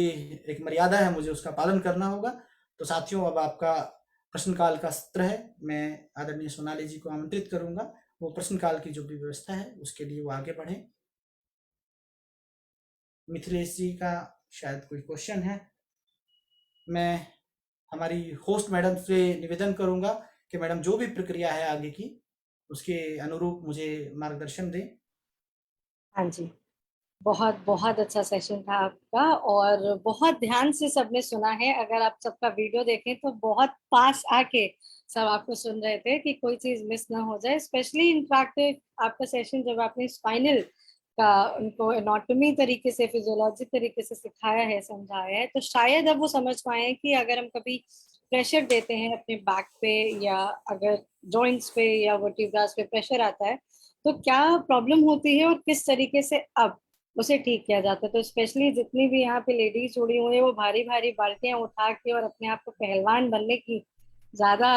एक मर्यादा है, मुझे उसका पालन करना होगा। तो साथियों, अब आपका प्रश्नकाल का सत्र है। मैं आदरणीय सोनाली जी को आमंत्रित करूंगा, वो प्रश्नकाल की जो भी व्यवस्था है उसके लिए वो आगे बढ़े। मिथिलेश जी का शायद कोई क्वेश्चन है। मैं हमारी होस्ट मैडम से निवेदन करूंगा कि मैडम जो भी प्रक्रिया है आगे की, उसके अनुरूप मुझे मार्गदर्शन दें। हाँ जी, बहुत बहुत अच्छा सेशन था आपका, और बहुत ध्यान से सबने सुना है। अगर आप सबका वीडियो देखें तो बहुत पास आके सब आपको सुन रहे थे कि कोई चीज मिस ना हो जाए। स्पेशली इंटरैक्टिव आपका सेशन जब आपने स्पाइनल का उनको एनाटॉमी तरीके से, फिजियोलॉजी तरीके से सिखाया है, समझाया है, तो शायद अब वो समझ पाए कि अगर हम कभी प्रेशर देते हैं अपने बैक पे, या अगर जॉइंट्स पे या वर्टिब्रास पे प्रेशर आता है, तो क्या प्रॉब्लम होती है और किस तरीके से अब उसे ठीक किया जाता है। तो स्पेशली जितनी भी यहाँ पे लेडीज जुड़ी हुई है, वो भारी भारी बाल्टियां उठा के और अपने आप को पहलवान बनने की ज्यादा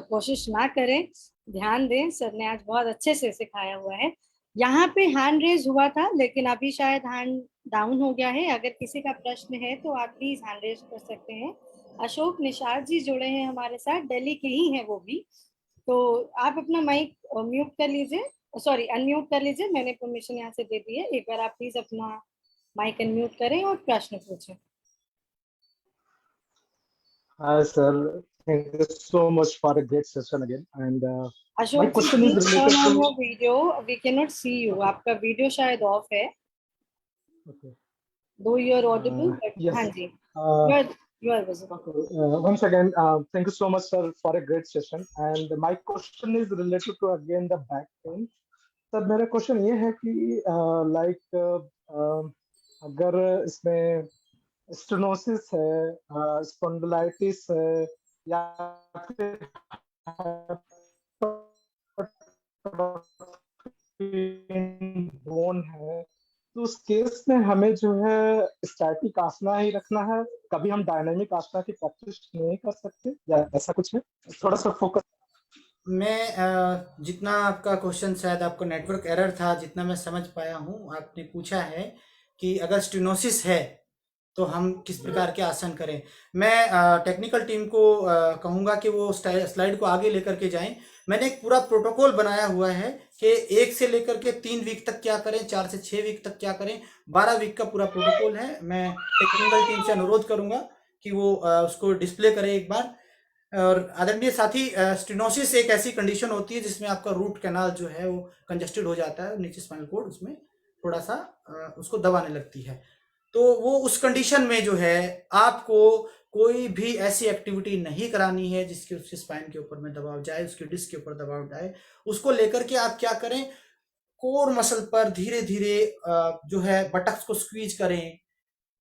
कोशिश ना करें, ध्यान दें। सर ने आज बहुत अच्छे से सिखाया हुआ है। यहाँ पे हैंड रेज हुआ था, लेकिन अभी शायद हैंड डाउन हो गया है। अगर किसी का प्रश्न है तो आप प्लीज हैंड रेज कर सकते हैं। अशोक निषाद जी जुड़े हैं हमारे साथ, दिल्ली के ही हैं वो भी। तो आप अपना माइक म्यूट कर लीजिए, सॉरी अनम्यूट कर लीजिए, मैंने परमिशन यहाँ से दे दी है। एक बार आप प्लीज अपना माइक अनम्यूट करें और प्रश्न पूछें। Hi, sir. Thank you so much for a great session again. And my Ashok ji, question is please turn related on to. Your video, we can not see you. आपका वीडियो शायद off है, Okay. Though you are audible, but हाँ Yes. जी, Uh, you are visible. okay. Once again, thank you so much, sir, for a great session. And my question is related to again the back pain. Sir मेरा question ये है कि अगर इसमें stenosis है, spondylitis है, या फिर बोन है, तो उस केस में हमें जो है स्टैटिक आसना ही रखना है, कभी हम डायनामिक आसना की प्रैक्टिस नहीं कर सकते, या ऐसा कुछ है? थोड़ा सा फोकस। मैं जितना आपका क्वेश्चन, शायद आपका नेटवर्क एरर था, जितना मैं समझ पाया हूँ, आपने पूछा है कि अगर स्टेनोसिस है तो हम किस प्रकार के आसन करें। मैं टेक्निकल टीम को कहूँगा कि वो स्लाइड को आगे लेकर के जाएं। मैंने एक पूरा प्रोटोकॉल बनाया हुआ है कि 1 से लेकर के 3 वीक तक क्या करें, 4 से 6 वीक तक क्या करें, 12 वीक का पूरा प्रोटोकॉल है। मैं टेक्निकल टीम से अनुरोध करूंगा कि वो उसको डिस्प्ले करें एक बार। और आदरणीय साथी, स्टेनोसिस एक ऐसी कंडीशन होती है जिसमें आपका रूट कैनाल जो है वो कंजस्टेड हो जाता है, नीचे स्पाइनल कॉर्ड उसमें थोड़ा सा उसको दबाने लगती है। तो वो उस कंडीशन में जो है आपको कोई भी ऐसी एक्टिविटी नहीं करानी है जिसके उसके स्पाइन के ऊपर में दबाव जाए, उसके डिस्क के ऊपर दबाव जाए। उसको लेकर के आप क्या करें, कोर मसल पर धीरे धीरे जो है बटक्स को स्क्वीज करें,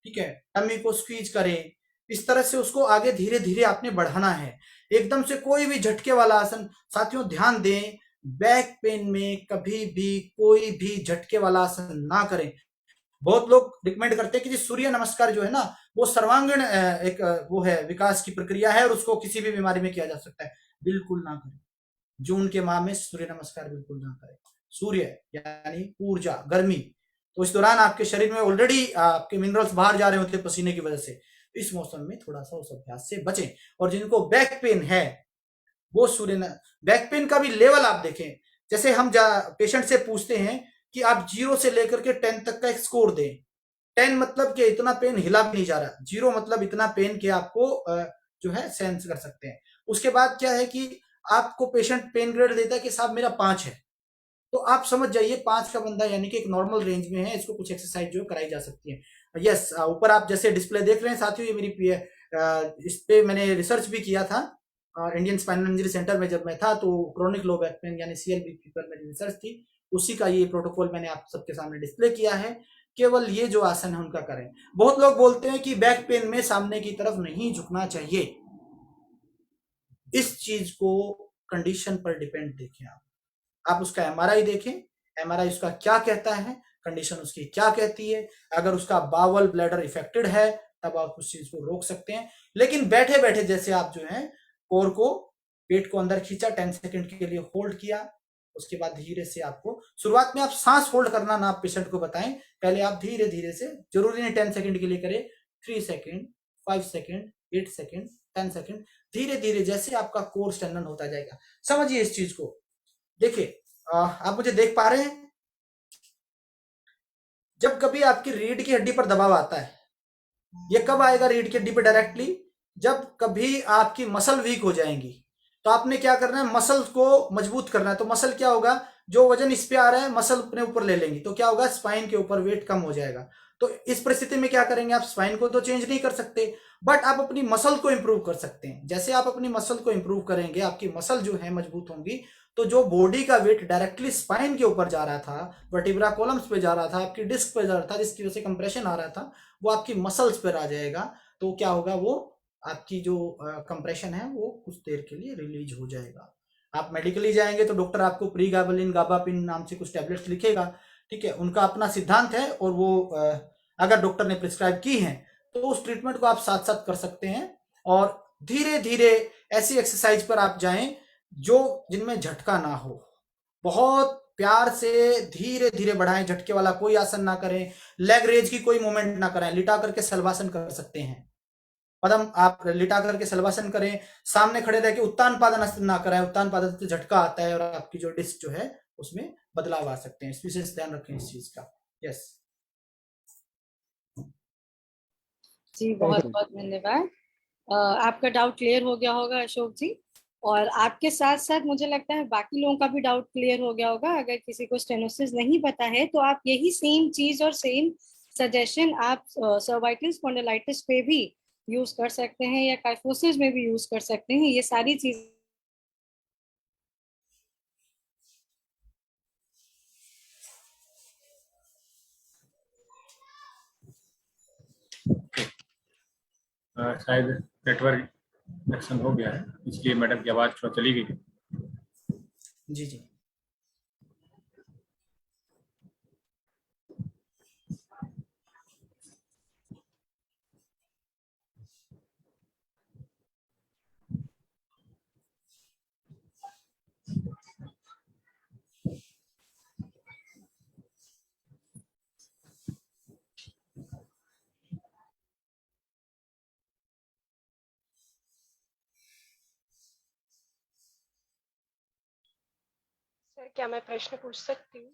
ठीक है, टमी को स्क्वीज करें। इस तरह से उसको आगे धीरे धीरे आपने बढ़ाना है। एकदम से कोई भी झटके वाला आसन, साथियों ध्यान दें, बैक पेन में कभी भी कोई भी झटके वाला आसन ना करें। बहुत लोग रिकमेंड करते हैं कि जी सूर्य नमस्कार जो है ना, वो सर्वांगीण एक वो है, विकास की प्रक्रिया है और उसको किसी भी बीमारी में किया जा सकता है। बिल्कुल ना करें। जून के माह में सूर्य नमस्कार बिल्कुल ना करें। सूर्य यानी ऊर्जा, गर्मी, तो इस दौरान आपके शरीर में ऑलरेडी आपके मिनरल्स बाहर जा रहे होते हैं पसीने की वजह से। इस मौसम में थोड़ा सा उस अभ्यास से बचें। और जिनको बैक पेन है वो बैक पेन का भी लेवल आप देखें। जैसे हम पेशेंट से पूछते हैं कि आप 0 से लेकर के 10 तक का एक स्कोर दें, 10 मतलब कि इतना पेन हिला भी नहीं जा रहा, 0 मतलब इतना पेन कि आपको जो है सेंस कर सकते हैं। उसके बाद क्या है कि आपको पेशेंट पेन ग्रेड देता है कि साहब मेरा 5 है, तो आप समझ जाइए 5 का बंदा यानी कि एक नॉर्मल रेंज में है, इसको कुछ एक्सरसाइज जो कराई जा सकती है। यस, ऊपर आप जैसे डिस्प्ले देख रहे हैं साथियों, ये मेरी इस पे मैंने रिसर्च भी किया था इंडियन स्पाइनल इंजरी सेंटर में जब मैं था, तो क्रोनिक लो बैक पेन यानी CLBP पर मेरी रिसर्च थी, उसी का ये प्रोटोकॉल मैंने आप सबके सामने डिस्प्ले किया है। केवल ये जो आसन है उनका करें। बहुत लोग बोलते हैं कि बैक पेन में सामने की तरफ नहीं झुकना चाहिए, इस चीज को कंडीशन पर डिपेंड देखें आप उसका MRI देखें, MRI उसका क्या कहता है, कंडीशन उसकी क्या कहती है। अगर उसका बावल ब्लैडर इफेक्टेड है तब आप उस चीज को रोक सकते हैं। लेकिन बैठे बैठे जैसे आप जो है कोर को, पेट को अंदर खींचा, 10 सेकंड के लिए होल्ड किया, उसके बाद धीरे से आपको, शुरुआत में आप सांस होल्ड करना ना आप पेशेंट को बताएं, पहले आप धीरे धीरे से, जरूरी नहीं 10 सेकंड के लिए करें, 3 सेकंड, 5 सेकंड, 8 सेकंड, 10 सेकंड, धीरे धीरे जैसे आपका कोर स्ट्रेंथन होता जाएगा। समझिए इस चीज को। देखिए आप मुझे देख पा रहे हैं, जब कभी आपकी रीढ़ की हड्डी पर दबाव आता है, ये कब आएगा रीढ़ की हड्डी पर डायरेक्टली? जब कभी आपकी मसल वीक हो जाएंगी, तो आपने क्या करना है, मसल को मजबूत करना है। तो मसल क्या होगा, जो वजन इस पे आ रहा है मसल अपने ऊपर ले लेंगी, तो क्या होगा, स्पाइन के ऊपर वेट कम हो जाएगा। तो इस परिस्थिति में क्या करेंगे, आप स्पाइन को तो चेंज नहीं कर सकते, बट आप अपनी मसल को इंप्रूव कर सकते हैं। जैसे आप अपनी मसल को इंप्रूव करेंगे, आपकी मसल जो है मजबूत होंगी, तो जो बॉडी का वेट डायरेक्टली स्पाइन के ऊपर जा रहा था, वर्टिब्रा कॉलम्स पे जा रहा था, आपकी डिस्क पे जा रहा था, जिसकी वजह से कंप्रेशन आ रहा था, वो आपकी मसल्स पर आ जाएगा। तो क्या होगा, वो आपकी जो कंप्रेशन है वो कुछ देर के लिए रिलीज हो जाएगा। आप मेडिकली जाएंगे तो डॉक्टर आपको प्रीगाबलिन, गाबापिन नाम से कुछ टैबलेट्स लिखेगा, ठीक है, उनका अपना सिद्धांत है, और वो अगर डॉक्टर ने प्रिस्क्राइब की है तो उस ट्रीटमेंट को आप साथ साथ कर सकते हैं। और धीरे धीरे ऐसी एक्सरसाइज पर आप जाएं जो जिनमें झटका ना हो, बहुत प्यार से धीरे धीरे बढ़ाएं, झटके वाला कोई आसन ना करें, लेग रेज की कोई मूवमेंट ना करें। लिटा करके सलवासन कर सकते हैं, पदम आप लिटा करके सलवासन करें, सामने खड़े रह के उत्तान पादन ना करें, उत्तान पादन से झटका आता है और आपकी जो डिस्क जो है उसमें बदलाव आ सकते हैं। विशेष ध्यान रखें इस चीज का। यस जी, बहुत बहुत धन्यवाद। आपका डाउट क्लियर हो गया होगा अशोक जी, और आपके साथ साथ मुझे लगता है बाकी लोगों का भी डाउट क्लियर हो गया होगा। अगर किसी को स्टेनोसिस नहीं पता है तो आप यही सेम चीज और सेम सजेशन आप सर्वाइकल स्पॉन्डिलाइटिस पे भी यूज कर सकते हैं, या काइफोसिस में भी यूज कर सकते हैं। ये सारी चीज शायद नेटवर्क कनेक्शन हो गया है, इसलिए मैडम की आवाज़ थोड़ा चली गई। जी जी। सर क्या मैं प्रश्न पूछ सकती हूँ?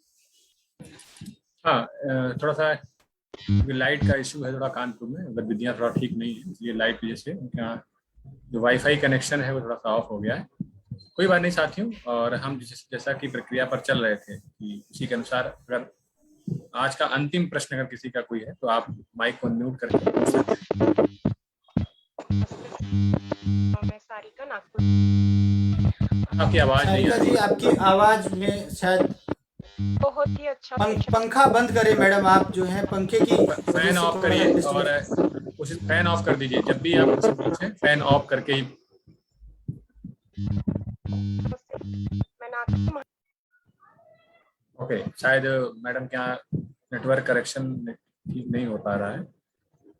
हाँ, थोड़ा सा लाइट का इशू है थोड़ा कानपुर में, गतिविधियाँ थोड़ा ठीक नहीं है, इसलिए लाइट की वजह से उनके यहाँ जो वाईफाई कनेक्शन है वो थोड़ा सा ऑफ हो गया है। कोई बात नहीं साथियों, और हम जैसा कि प्रक्रिया पर चल रहे थे कि उसी के अनुसार अगर आज का अंतिम प्रश्न अगर किसी का कोई है तो आप माइक को म्यूट करके पूछ सकते हैं। मैं सारिका, नागपुर। आपकी आवाज नहीं आ रही जी, आपकी आवाज में शायद बहुत ही अच्छा पंखा बंद करें मैडम, आप जो है पंखे की फैन ऑफ करिए और कोशिश फैन ऑफ कर दीजिए, जब भी आप मुझसे पूछें फैन ऑफ करके ही। ओके, शायद मैडम के यहाँ नेटवर्क करेक्शन ठीक नहीं हो पा रहा है।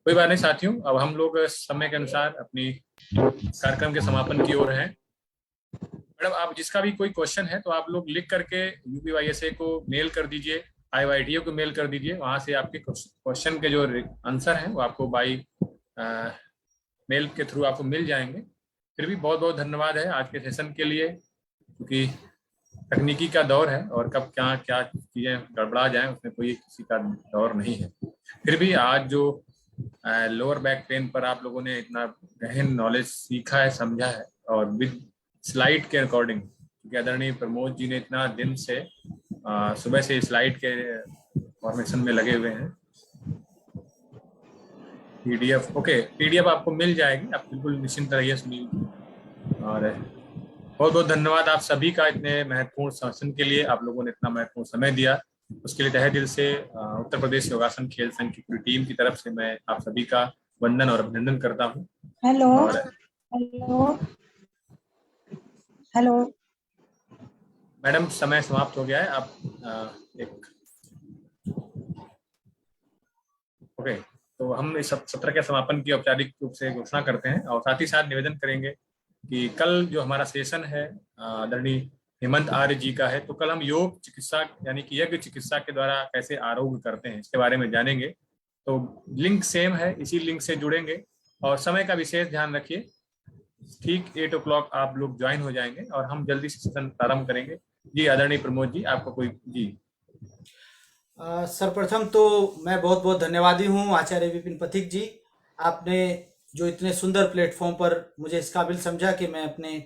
कोई बात नहीं साथियों, अब हम लोग समय के अनुसार अपनी कार्यक्रम के समापन की ओर हैं। मैडम आप जिसका भी कोई क्वेश्चन है तो आप लोग लिख करके UPYSA को मेल कर दीजिए, IYTO को मेल कर दीजिए, वहां से आपके क्वेश्चन के जो आंसर हैं वो आपको बाई मेल के थ्रू आपको मिल जाएंगे। फिर भी बहुत बहुत धन्यवाद है आज के सेशन के लिए, क्योंकि तकनीकी का दौर है और कब क्या क्या चीज़ें गड़बड़ा जाए उसमें कोई किसी का दौर नहीं है। फिर भी आज जो लोअर बैक पेन पर आप लोगों ने इतना गहन नॉलेज सीखा है, समझा है, और विद स्लाइड के अकॉर्डिंग, क्योंकि आदरणीय प्रमोद जी ने इतना दिन से सुबह से स्लाइड के फॉर्मेशन में लगे हुए हैं। पीडीएफ, ओके, पीडीएफ आपको मिल जाएगी, आप बिल्कुल निश्चिंत रहिए सुनील। और बहुत बहुत धन्यवाद आप सभी का इतने महत्वपूर्ण शासन के लिए, आप लोगों ने इतना महत्वपूर्ण समय दिया, उसके लिए तहे दिल से उत्तर प्रदेश योगासन खेल संघ की पूरी टीम की तरफ से मैं आप सभी का वंदन और अभिनंदन करता हूँ। हेलो और हेलो हेलो मैडम, समय समाप्त हो गया है, आप एक ओके, तो हम इस सत्र के समापन की औपचारिक रूप से घोषणा करते हैं और साथ ही साथ निवेदन करेंगे कि कल जो हमारा सेशन है आदरणीय हेमंत आर्य जी का है, तो कल हम योग चिकित्सा यानी कि यज्ञ चिकित्सा के द्वारा कैसे आरोग्य करते हैं इसके बारे में जानेंगे। तो लिंक सेम है, इसी लिंक से जुड़ेंगे और समय का विशेष ध्यान रखिए। ठीक 8 o'clock आप लोग ज्वाइन हो जाएंगे और हम जल्दी से सेशन प्रारंभ करेंगे। जी आदरणीय प्रमोद जी, आपको कोई जी। सर्वप्रथम तो मैं बहुत बहुत धन्यवादी हूँ आचार्य विपिन पथिक जी, आपने जो इतने सुंदर प्लेटफॉर्म पर मुझे इस काबिल समझा कि मैं अपने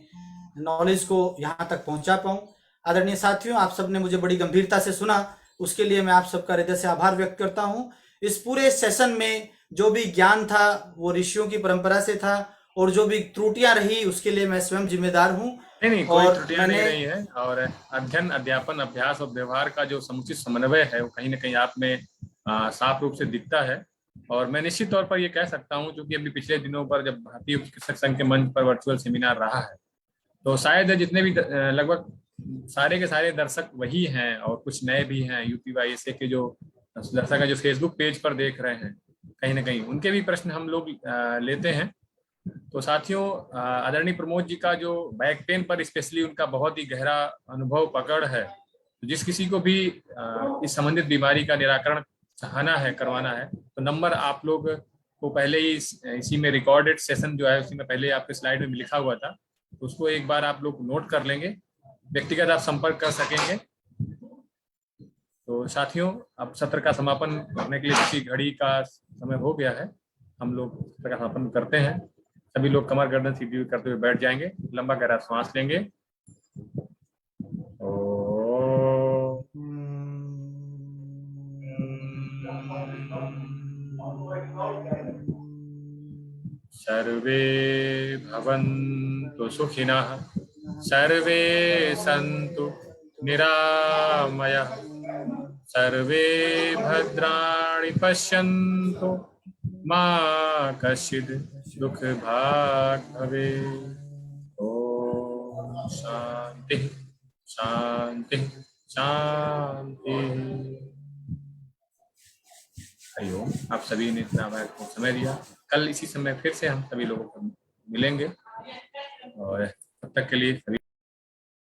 नॉलेज को यहाँ तक पहुँचा पाऊँ। आदरणीय साथियों, आप सबने मुझे बड़ी गंभीरता से सुना, उसके लिए मैं आप सबका हृदय से आभार व्यक्त करता हूँ। इस पूरे सेशन में जो भी ज्ञान था वो ऋषियों की परंपरा से था और जो भी त्रुटियां रही उसके लिए मैं स्वयं जिम्मेदार हूँ। नहीं, कोई त्रुटियां नहीं रही है और अध्ययन, अध्यापन, अभ्यास और व्यवहार का जो समुचित समन्वय है वो कहीं ना कहीं आप में साफ रूप से दिखता है। और मैं निश्चित तौर पर ये कह सकता हूँ, क्योंकि अभी पिछले दिनों पर जब भारतीय चिकित्सक संघ के मंच पर वर्चुअल सेमिनार रहा है, तो शायद जितने भी लगभग सारे के सारे दर्शक वही हैं और कुछ नए भी हैं। UPYSA के जो दर्शक है जो फेसबुक पेज पर देख रहे हैं, कहीं ना कहीं उनके भी प्रश्न हम लोग लेते हैं। तो साथियों, आदरणीय प्रमोद जी का जो बैक पेन पर स्पेशली उनका बहुत ही गहरा अनुभव पकड़ है, तो जिस किसी को भी इस संबंधित बीमारी का निराकरण चाहना है, करवाना है, तो नंबर आप लोग को पहले ही इसी में रिकॉर्डेड सेशन जो है उसी में पहले आपके स्लाइड में लिखा हुआ था, तो उसको एक बार आप लोग नोट कर लेंगे, व्यक्तिगत आप संपर्क कर सकेंगे। तो साथियों, अब सत्र का समापन करने के लिए किसी घड़ी का समय हो गया है, हम लोग सत्र का समापन करते हैं। सभी लोग कमर गर्दन सीधी करते हुए बैठ जाएंगे, लंबा गहरा सांस लेंगे। सर्वे भवन्तु सुखिनः, सर्वे सन्तु निरामयाः, सर्वे भद्राणि पश्यन्तु, मा कश्चित् दुःखभाग् भवेत्। ओम शांति शांति शांति। हरिओम। आप सभी ने इतना महत्वपूर्ण समय दिया, कल इसी समय फिर से हम सभी लोगों को मिलेंगे और तब तक के लिए सभी